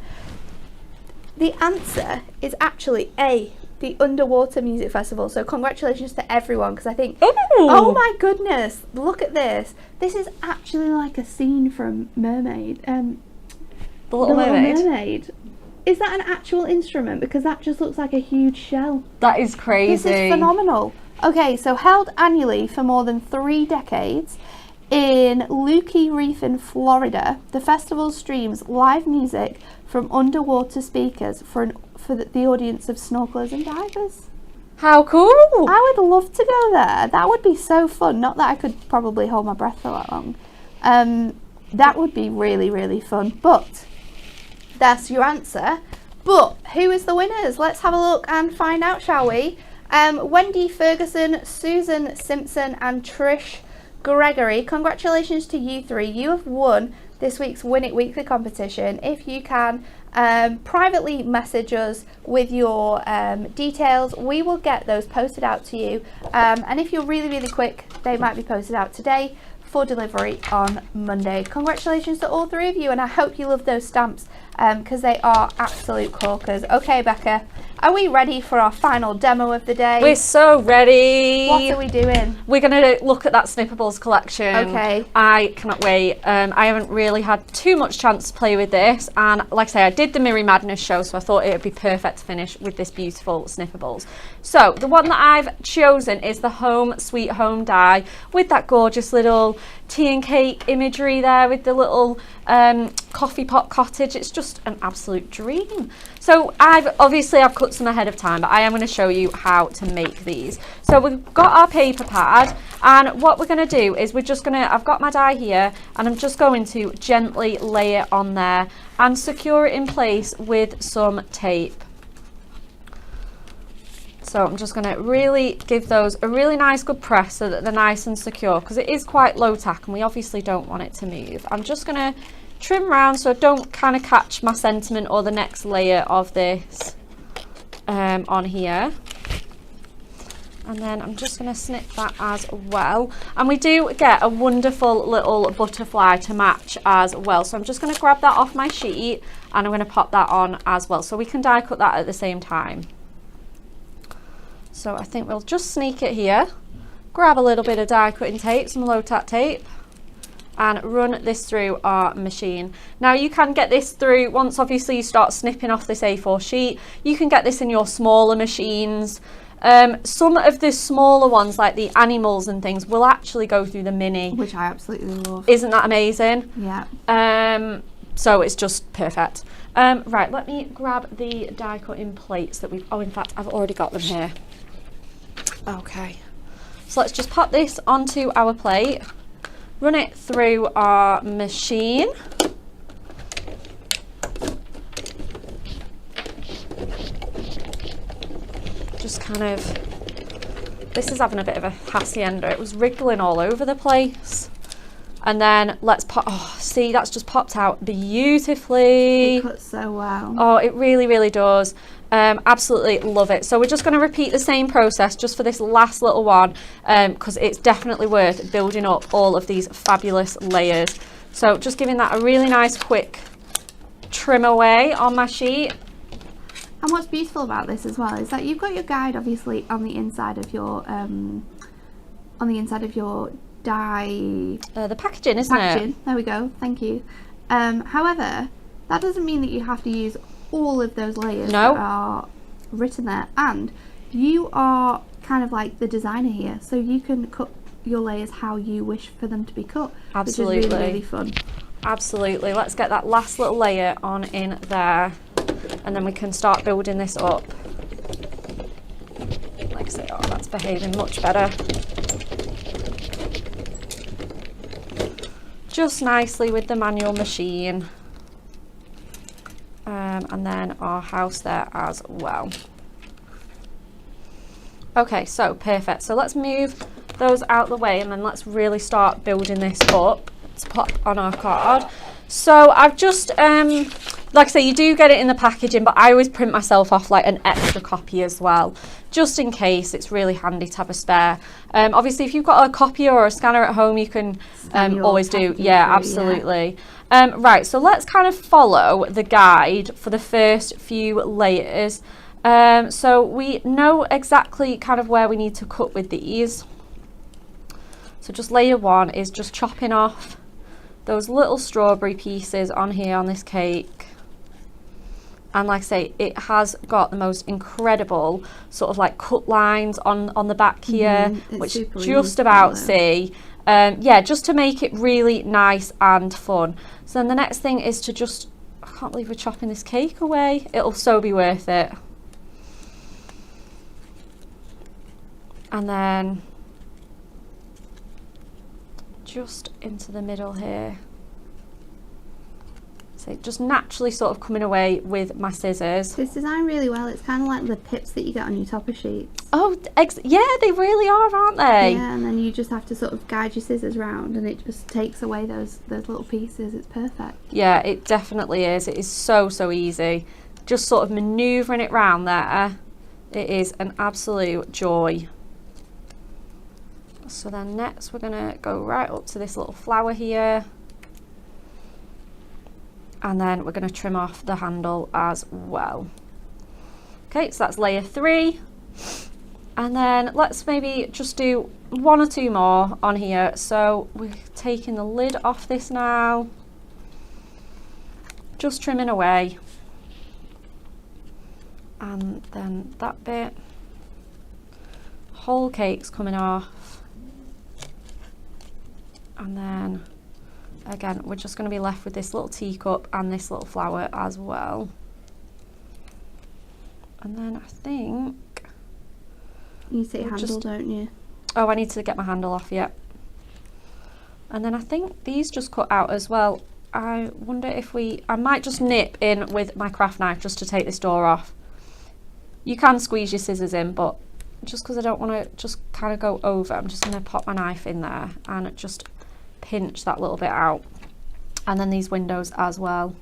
The answer is actually A, the Underwater Music Festival. So congratulations to everyone, because I think, oh my goodness, look at this. This is actually like a scene from Mermaid. The Little Mermaid. Is that an actual instrument? Because that just looks like a huge shell. That is crazy. This is phenomenal. Okay, so held annually for more than 3 decades in Lukey Reef in Florida, the festival streams live music from underwater speakers for the audience of snorkelers and divers. How cool! I would love to go there. That would be so fun. Not that I could probably hold my breath for that long. That would be really, really fun. But that's your answer. But who is the winners? Let's have a look and find out, shall we? Wendy Ferguson, Susan Simpson, and Trish Gregory. Congratulations to you 3. You have won this week's Win It Weekly competition. If you can privately message us with your details, we will get those posted out to you. And if you're really, really quick, they might be posted out today for delivery on Monday. Congratulations to all 3 of you, and I hope you love those stamps because they are absolute corkers. Okay, Becca, are we ready for our final demo of the day? We're so ready. What are we doing? We're going to look at that Snippables collection. Okay. I cannot wait. I haven't really had too much chance to play with this, and like I say, I did the Miri Madness show, so I thought it would be perfect to finish with this beautiful Snippables. So the one that I've chosen is the Home Sweet Home die with that gorgeous little tea and cake imagery there with the little coffee pot cottage. It's just an absolute dream. So I've cut some ahead of time, but I am going to show you how to make these. So we've got our paper pad, and what we're going to do is I've got my die here, and I'm just going to gently lay it on there and secure it in place with some tape. So I'm just going to really give those a really nice good press so that they're nice and secure, because it is quite low tack and we obviously don't want it to move. I'm just going to trim round so I don't kind of catch my sentiment or the next layer of this on here. And then I'm just going to snip that as well. And we do get a wonderful little butterfly to match as well. So I'm just going to grab that off my sheet and I'm going to pop that on as well, so we can die cut that at the same time. So I think we'll just sneak it here, grab a little bit of die cutting tape, some low tack tape, and run this through our machine. Now you can get this through, once obviously you start snipping off this A4 sheet, you can get this in your smaller machines Some of the smaller ones, like the animals and things, will actually go through the mini. Which I absolutely love. Isn't that amazing? Yeah. So it's just perfect. Right, let me grab the die cutting plates that we've, oh, in fact, I've already got them here. Okay. So let's just pop this onto our plate, run it through our machine. Just kind of, this is having a bit of a hacienda. It was wriggling all over the place. And then let's pop, oh, see, that's just popped out beautifully. It cuts so well. Oh, it really, really does. Absolutely love it. So we're just going to repeat the same process just for this last little one, because it's definitely worth building up all of these fabulous layers. So just giving that a really nice quick trim away on my sheet. And what's beautiful about this as well is that you've got your guide obviously on the inside of your die. The packaging, isn't it? There we go. Thank you. However, that doesn't mean that you have to use all of those layers that are written there. And you are kind of like the designer here, so you can cut your layers how you wish for them to be cut. Absolutely. Which is really, really fun. Absolutely. Let's get that last little layer on in there, and then we can start building this up. Like I say, oh, that's behaving much better. Just nicely with the manual machine. And then our house there as well. Okay, so perfect. So let's move those out the way, and then let's really start building this up. Let's pop on our card. So I've just, like I say, you do get it in the packaging, but I always print myself off like an extra copy as well, just in case. It's really handy to have a spare. Obviously, if you've got a copier or a scanner at home, you can always do. Yeah, absolutely. Yeah. Right, so let's kind of follow the guide for the first few layers. So we know exactly kind of where we need to cut with these. So just layer one is just chopping off those little strawberry pieces on here on this cake. And like I say, it has got the most incredible sort of like cut lines on the back here, which just about see. Yeah, just to make it really nice and fun. So then the next thing is to just, I can't believe we're chopping this cake away. It'll so be worth it. And then just into the middle here. So just naturally sort of coming away with my scissors. It's designed really well. It's kind of like the pips that you get on your topper sheets. Oh, yeah, they really are, aren't they? Yeah, and then you just have to sort of guide your scissors round, and it just takes away those little pieces. It's perfect. Yeah, it definitely is. It is so, so easy. Just sort of manoeuvring it round there. It is an absolute joy. So then next we're going to go right up to this little flower here. And then we're going to trim off the handle as well. Okay, so that's layer 3. And then let's maybe just do 1 or 2 more on here. So we're taking the lid off this now. Just trimming away. And then that bit. Whole cake's coming off. And then again, we're just going to be left with this little teacup and this little flower as well. And then I think you say handle, don't you? Oh, I need to get my handle off, yeah. And then I think these just cut out as well. I wonder if I might just nip in with my craft knife just to take this door off. You can squeeze your scissors in, but just because I don't want to just kind of go over, I'm just going to pop my knife in there and just pinch that little bit out. And then these windows as well.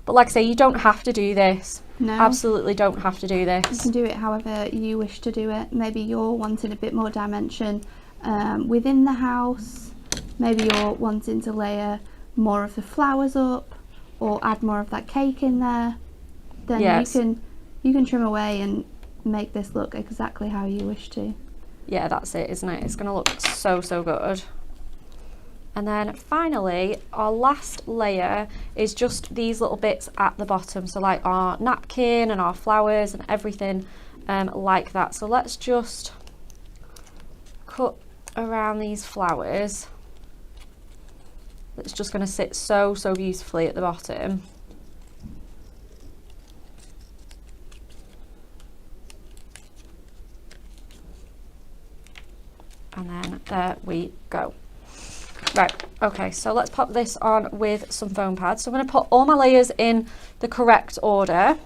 But like I say, you don't have to do this. No. Absolutely don't have to do this. You can do it however you wish to do it. Maybe you're wanting a bit more dimension within the house. Maybe you're wanting to layer more of the flowers up or add more of that cake in there. Then yes, you can trim away and make this look exactly how you wish to. Yeah, that's it, isn't it? It's going to look so, so good. And then finally, our last layer is just these little bits at the bottom. So like our napkin and our flowers and everything like that. So let's just cut around these flowers. It's just going to sit so beautifully at the bottom. And then there we go. Right, okay, so let's pop this on with some foam pads. So I'm going to put all my layers in the correct order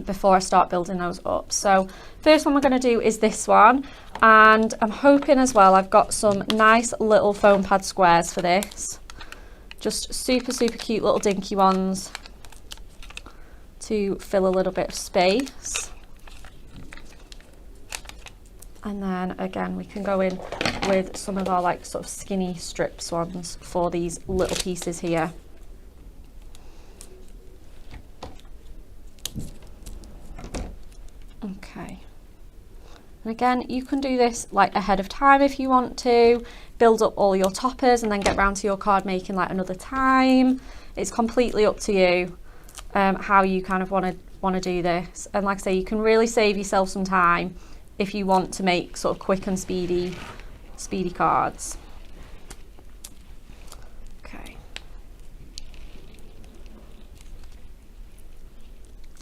before I start building those up. So first one we're going to do is this one, and I'm hoping as well I've got some nice little foam pad squares for this. Just super cute little dinky ones to fill a little bit of space. And then again, we can go in with some of our like sort of skinny strips ones for these little pieces here. Okay. And again, you can do this like ahead of time if you want to, build up all your toppers and then get round to your card making like another time. It's completely up to you how you kind of want to do this. And like I say, you can really save yourself some time if you want to make sort of quick and speedy cards. Okay.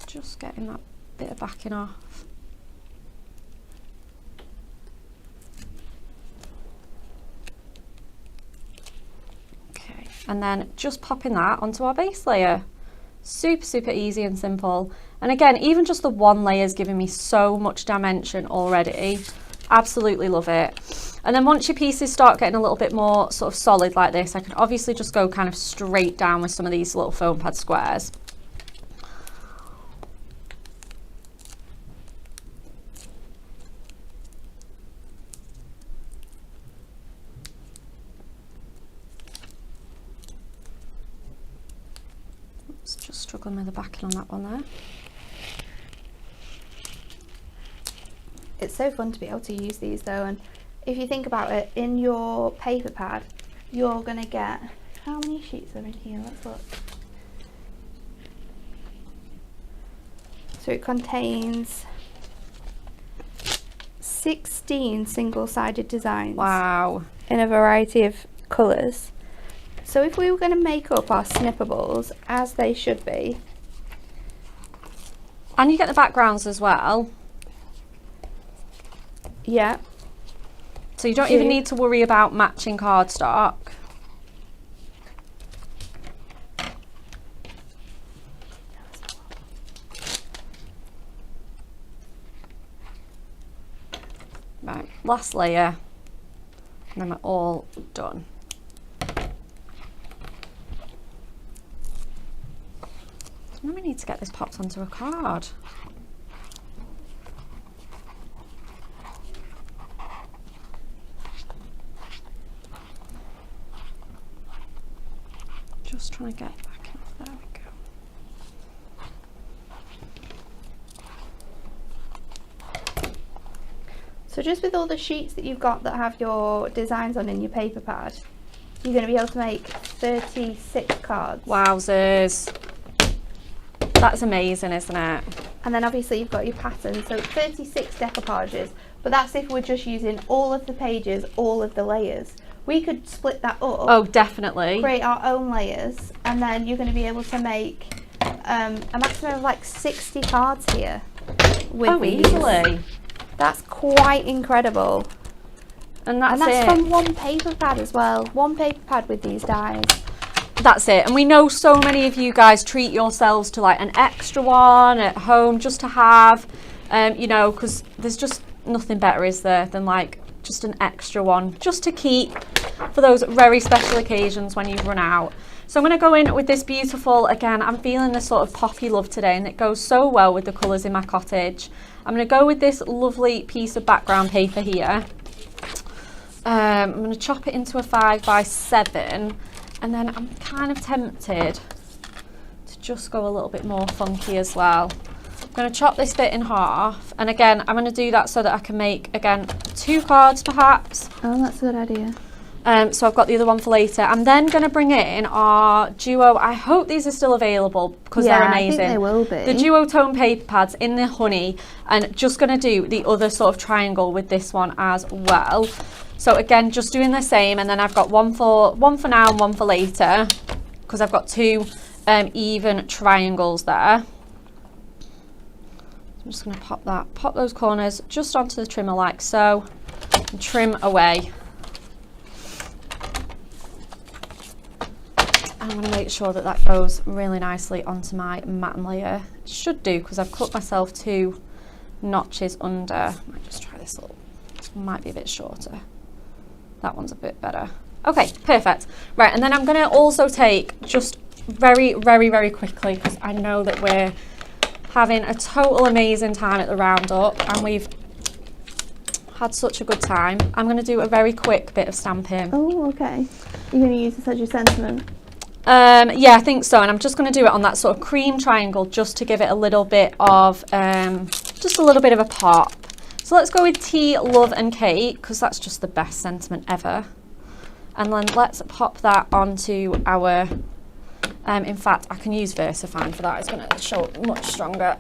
Just getting that bit of backing off. Okay, and then just popping that onto our base layer. Super easy and simple. And again, even just the one layer is giving me so much dimension already. Absolutely love it. And then once your pieces start getting a little bit more sort of solid like this, I can obviously just go kind of straight down with some of these little foam pad squares. Just struggling with the backing on that one there. It's so fun to be able to use these though, and if you think about it, in your paper pad you're going to get, how many sheets are in here? Let's look. So it contains 16 single-sided designs. Wow. In a variety of colours. So if we were going to make up our snippables as they should be. And you get the backgrounds as well. Yeah. So you don't even need to worry about matching cardstock. Right, last layer, and then we're all done. Now we need to get this popped onto a card. Just trying to get back off. There we go. So just with all the sheets that you've got that have your designs on in your paper pad, you're going to be able to make 36 cards. Wowzers. That's amazing, isn't it? And then obviously you've got your pattern, so 36 decoupages, but that's if we're just using all of the pages, all of the layers. We could split that up. Oh, definitely. Create our own layers, and then you're going to be able to make a maximum of like 60 cards here. With these. Easily. That's quite incredible. And that's from one paper pad as well. One paper pad with these dies. That's it. And we know so many of you guys treat yourselves to like an extra one at home just to have, you know, because there's just nothing better, is there, than like just an extra one just to keep for those very special occasions when you've run out. So I'm going to go in with this beautiful, again, I'm feeling this sort of poppy love today, and it goes so well with the colours in my cottage. I'm going to go with this lovely piece of background paper here. I'm going to chop it into a 5x7, and then I'm kind of tempted to just go a little bit more funky as well. I'm going to chop this bit in half, and again I'm going to do that so that I can make, again, 2 cards perhaps. Oh, that's a good idea. So I've got the other one for later. I'm then going to bring in our duo. I hope these are still available because they're amazing. I think they will be. The duo tone paper pads in the honey, and just going to do the other sort of triangle with this one as well. So again, just doing the same, and then I've got one for now and one for later because I've got two even triangles there. I'm just going to pop those corners just onto the trimmer like so, and trim away. I'm going to make sure that that goes really nicely onto my matten layer. It should do because I've cut myself 2 notches under. I might just try this little, might be a bit shorter. That one's a bit better. Okay, perfect. Right, and then I'm going to also take just very, very, very quickly, because I know that we're having a total amazing time at the roundup and we've had such a good time. I'm going to do a very quick bit of stamping. Oh, okay. You're going to use this as your sentiment? Yeah, I think so, and I'm just going to do it on that sort of cream triangle just to give it a little bit of, just a little bit of a pop. So let's go with tea, love and cake, because that's just the best sentiment ever. And then let's pop that onto our, in fact, I can use VersaFine for that. It's going to show up much stronger.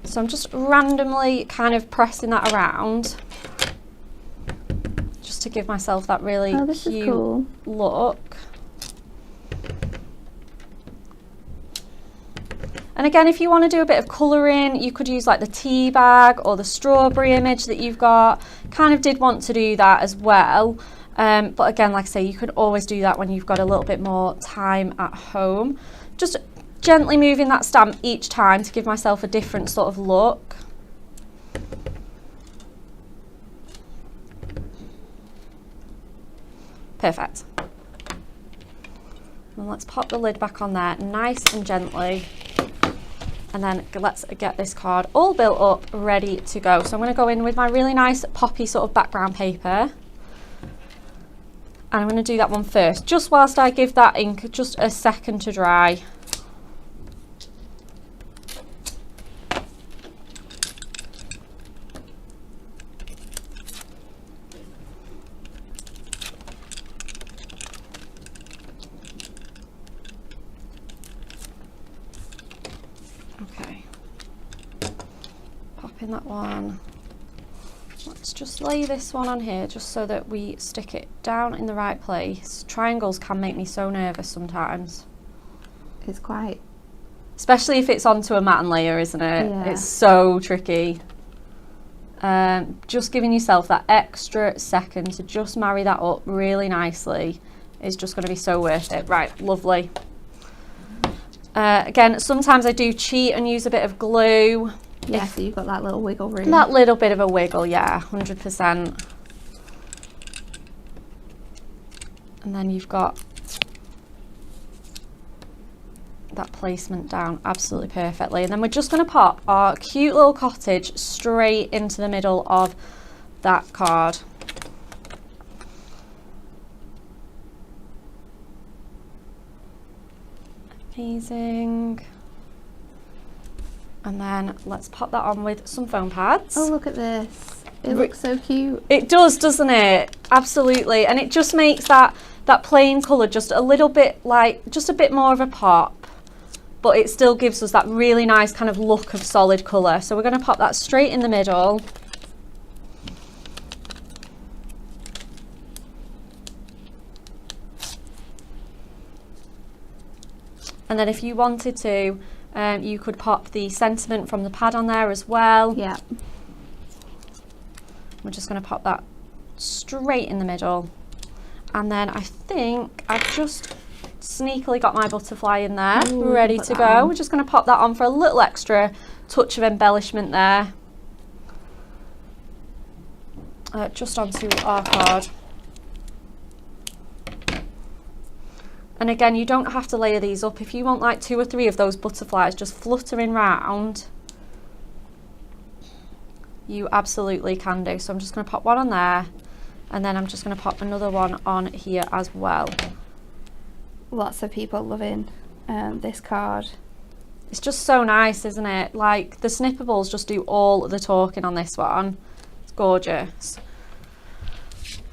So I'm just randomly kind of pressing that around, just to give myself that really cute cool look. And again, if you want to do a bit of colouring, you could use like the tea bag or the strawberry image that you've got. Kind of did want to do that as well. But again, like I say, you could always do that when you've got a little bit more time at home. Just gently moving that stamp each time to give myself a different sort of look. Perfect. And let's pop the lid back on there nice and gently. And then let's get this card all built up, ready to go. So I'm going to go in with my really nice poppy sort of background paper. And I'm going to do that one first, just whilst I give that ink just a second to dry. That one. Let's just lay this one on here just so that we stick it down in the right place. Triangles can make me so nervous sometimes. It's quite. Especially if it's onto a matten layer, isn't it? Yeah. It's so tricky. Just giving yourself that extra second to just marry that up really nicely is just going to be so worth it. Right, lovely. Again, sometimes I do cheat and use a bit of glue. Yeah, so you've got that little wiggle room. That little bit of a wiggle, yeah, 100%. And then you've got that placement down absolutely perfectly. And then we're just going to pop our cute little cottage straight into the middle of that card. Amazing. And then let's pop that on with some foam pads. Oh, look at this. It looks so cute. It does, doesn't it? Absolutely. And it just makes that plain colour just a little bit like, just a bit more of a pop. But it still gives us that really nice kind of look of solid colour. So we're going to pop that straight in the middle. And then if you wanted to, you could pop the sentiment from the pad on there as well. Yeah. We're just going to pop that straight in the middle. And then I think I've just sneakily got my butterfly in there, ready to go. We're just going to pop that on for a little extra touch of embellishment there. Just onto our card. And again, you don't have to layer these up. If you want like 2 or 3 of those butterflies just fluttering round, you absolutely can do. So I'm just going to pop one on there, and then I'm just going to pop another one on here as well. Lots of people loving this card. It's just so nice, isn't it? Like, the Snippables just do all the talking on this one. It's gorgeous.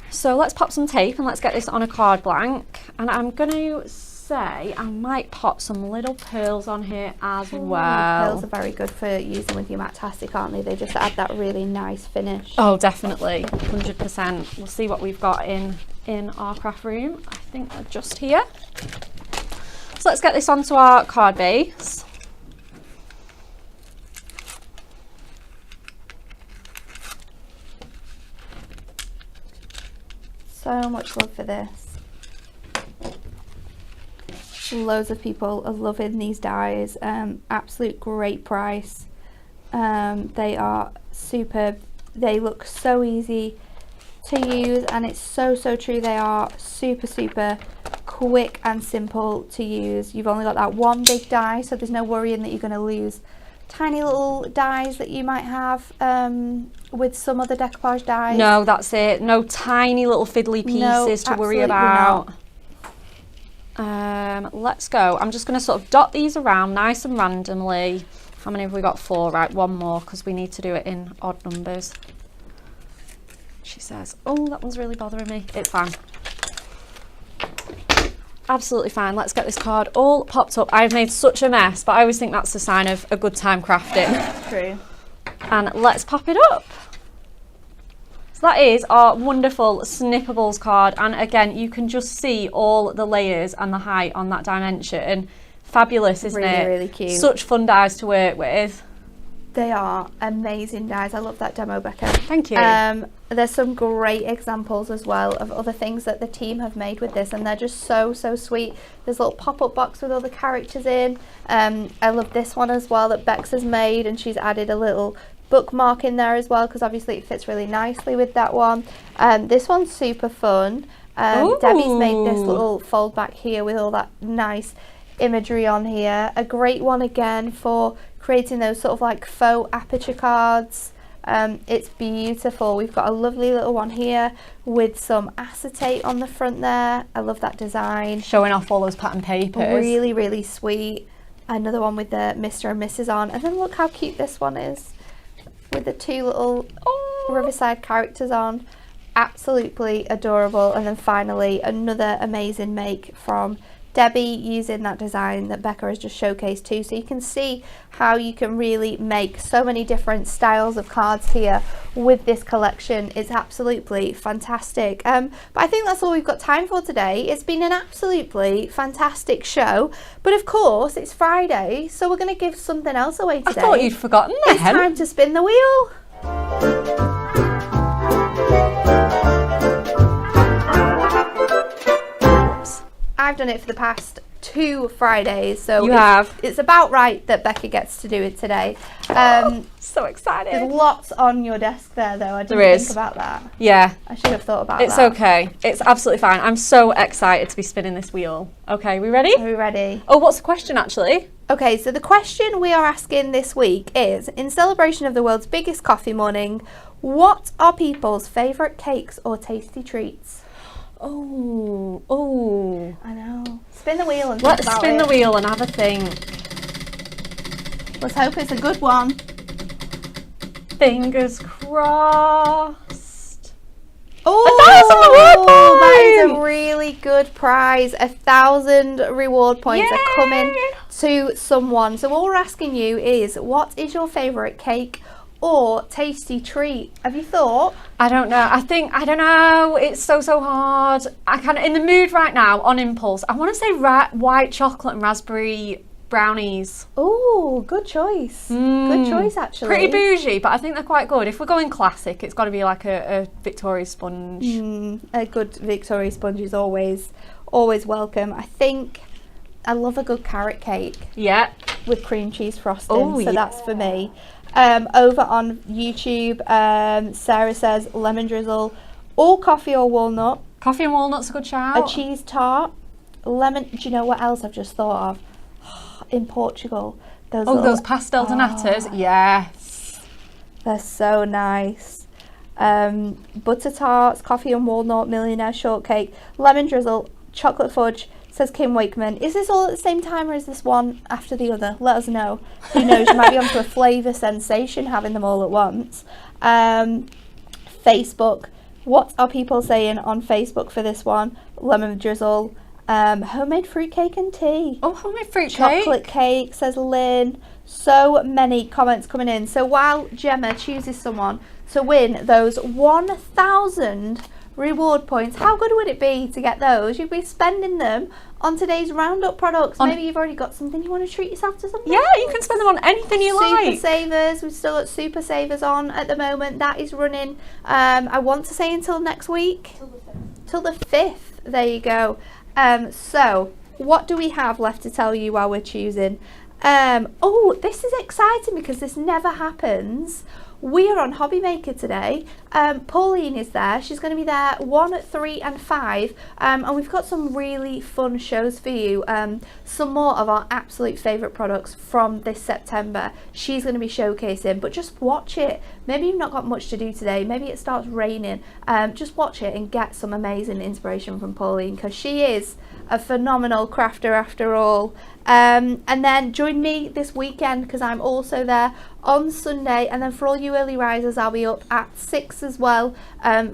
So let's pop some tape and let's get this on a card blank. And I'm going to say I might pop some little pearls on here as well. Pearls are very good for using with your Matastic, aren't they? They just add that really nice finish. Oh, definitely. 100%. We'll see what we've got in our craft room. I think they're just here. So let's get this onto our card base. So much love for this. Loads of people are loving these dies. Absolute great price. They are superb. They look so easy to use, and it's so true. They are super quick and simple to use. You've only got that one big die, so there's no worrying that you're going to lose tiny little dies that you might have with some other decoupage dies. No, that's it. No tiny little fiddly pieces to worry about. Let's go. I'm just going to sort of dot these around nice and randomly. How many have we got? 4. Right, one more because we need to do it in odd numbers. She says, oh, that one's really bothering me. It's fine. Absolutely fine. Let's get this card all popped up. I've made such a mess, but I always think that's a sign of a good time crafting. True. And let's pop it up. So that is our wonderful Snippables card. And again, you can just see all the layers and the height on that dimension. Fabulous, isn't it? Really cute. Such fun dies to work with. They are amazing dies. I love that demo, Becca. Thank you. There's some great examples as well of other things that the team have made with this, and they're just so sweet. There's a little pop-up box with all the characters in. I love this one as well that Bex has made, and she's added a little bookmark in there as well because obviously it fits really nicely with that one. This one's super fun. Debbie's made this little fold back here with all that nice imagery on here. A great one again for creating those sort of like faux aperture cards. It's beautiful. We've got a lovely little one here with some acetate on the front there. I love that design. Showing off all those pattern papers. Really sweet. Another one with the Mr. and Mrs. on. And then look how cute this one is with the 2 little Riverside characters on. Absolutely adorable. And then finally another amazing make from Debbie using that design that Becca has just showcased too. So you can see how you can really make so many different styles of cards here with this collection. It's absolutely fantastic. But I think that's all we've got time for today. It's been an absolutely fantastic show. But of course, it's Friday, so we're going to give something else away today. I thought you'd forgotten that. It's time to spin the wheel. I've done it for the past 2 Fridays, so it's about right that Becca gets to do it today. So excited. There's lots on your desk there, though. I didn't think about that. Yeah. I should have thought about that. It's okay. It's absolutely fine. I'm so excited to be spinning this wheel. Okay, we ready? Are we ready? Oh, what's the question, actually? Okay, so the question we are asking this week is, in celebration of the world's biggest coffee morning, what are people's favourite cakes or tasty treats? Oh. I know. Spin the wheel and think about it. Let's spin the wheel and have a think. Let's hope it's a good one. Fingers crossed. Oh, that is a really good prize. 1,000 reward points are coming to someone. So all we're asking you is, what is your favourite cake or tasty treat? Have you thought? I don't know. I don't know. It's so hard. I kind of in the mood right now on impulse. I want to say white chocolate and raspberry brownies. Oh, good choice. Good choice, actually. Pretty bougie, but I think they're quite good. If we're going classic, it's got to be like a Victoria sponge. A good Victoria sponge is always welcome. I love a good carrot cake. Yeah. With cream cheese frosting. That's for me. Over on YouTube, Sarah says lemon drizzle, or coffee or walnut. Coffee and walnut's a good shout. A cheese tart, lemon. Do you know what else I've just thought of? In Portugal, those pastel donatas. Yes, they're so nice. Butter tarts, coffee and walnut, millionaire shortcake, lemon drizzle, chocolate fudge, says Kim Wakeman. Is this all at the same time or is this one after the other? Let us know. Who knows, you might be onto a flavour sensation having them all at once. Facebook. What are people saying on Facebook for this one? Lemon drizzle. Homemade fruitcake and tea. Oh, homemade fruitcake. Chocolate cake, says Lynn. So many comments coming in. So while Gemma chooses someone to win those 1,000 reward points, how good would it be to get those? You'd be spending them on today's roundup products. Maybe you've already got something you want to treat yourself to something. Yeah, you can spend them on anything you like. Super Savers, we've still got Super Savers on at the moment. That is running, I want to say until next week. Till the 5th. There you go. So what do we have left to tell you while we're choosing? Oh, this is exciting because this never happens. We are on Hobby Maker today. Pauline is there. She's going to be there 1, 3 and 5. And we've got some really fun shows for you. Some more of our absolute favourite products from this September. She's going to be showcasing, but just watch it. Maybe you've not got much to do today. Maybe it starts raining. Just watch it and get some amazing inspiration from Pauline, because she is a phenomenal crafter after all. And then join me this weekend because I'm also there on Sunday, and then for all you early risers I'll be up at 6 as well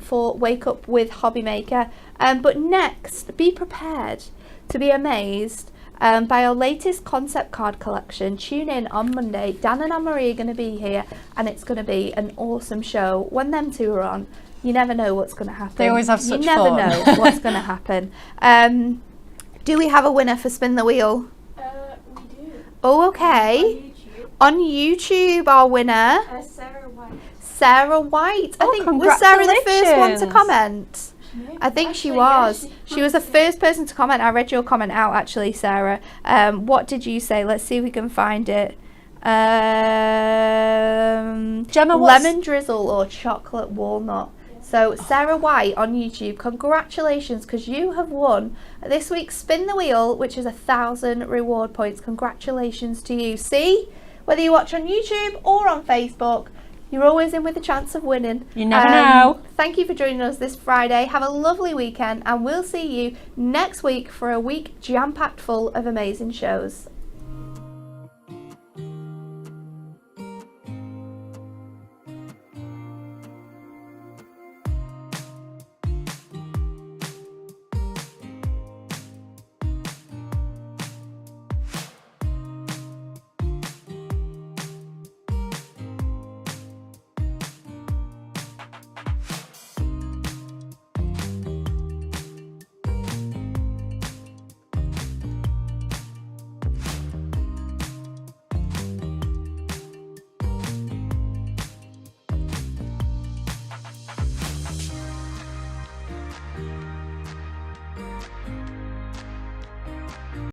for Wake Up with Hobby Maker. But next, be prepared to be amazed by our latest concept card collection. Tune in on Monday. Dan and Anne-Marie are going to be here and it's going to be an awesome show. When them two are on, you never know what's going to happen. They always have such fun. You never know what's going to happen. Do we have a winner for Spin the Wheel? We do. Oh, okay. On YouTube, our winner, Sarah White. Sarah White. I think, was Sarah the first one to comment? I think she was. She was the first person to comment. I read your comment out actually, Sarah. What did you say? Let's see if we can find it. Gemma, lemon drizzle or chocolate walnut. So Sarah White on YouTube, congratulations, because you have won this week's Spin the Wheel, which is 1,000 reward points. Congratulations to you. See, whether you watch on YouTube or on Facebook, you're always in with a chance of winning. You never know. Thank you for joining us this Friday. Have a lovely weekend, and we'll see you next week for a week jam-packed full of amazing shows.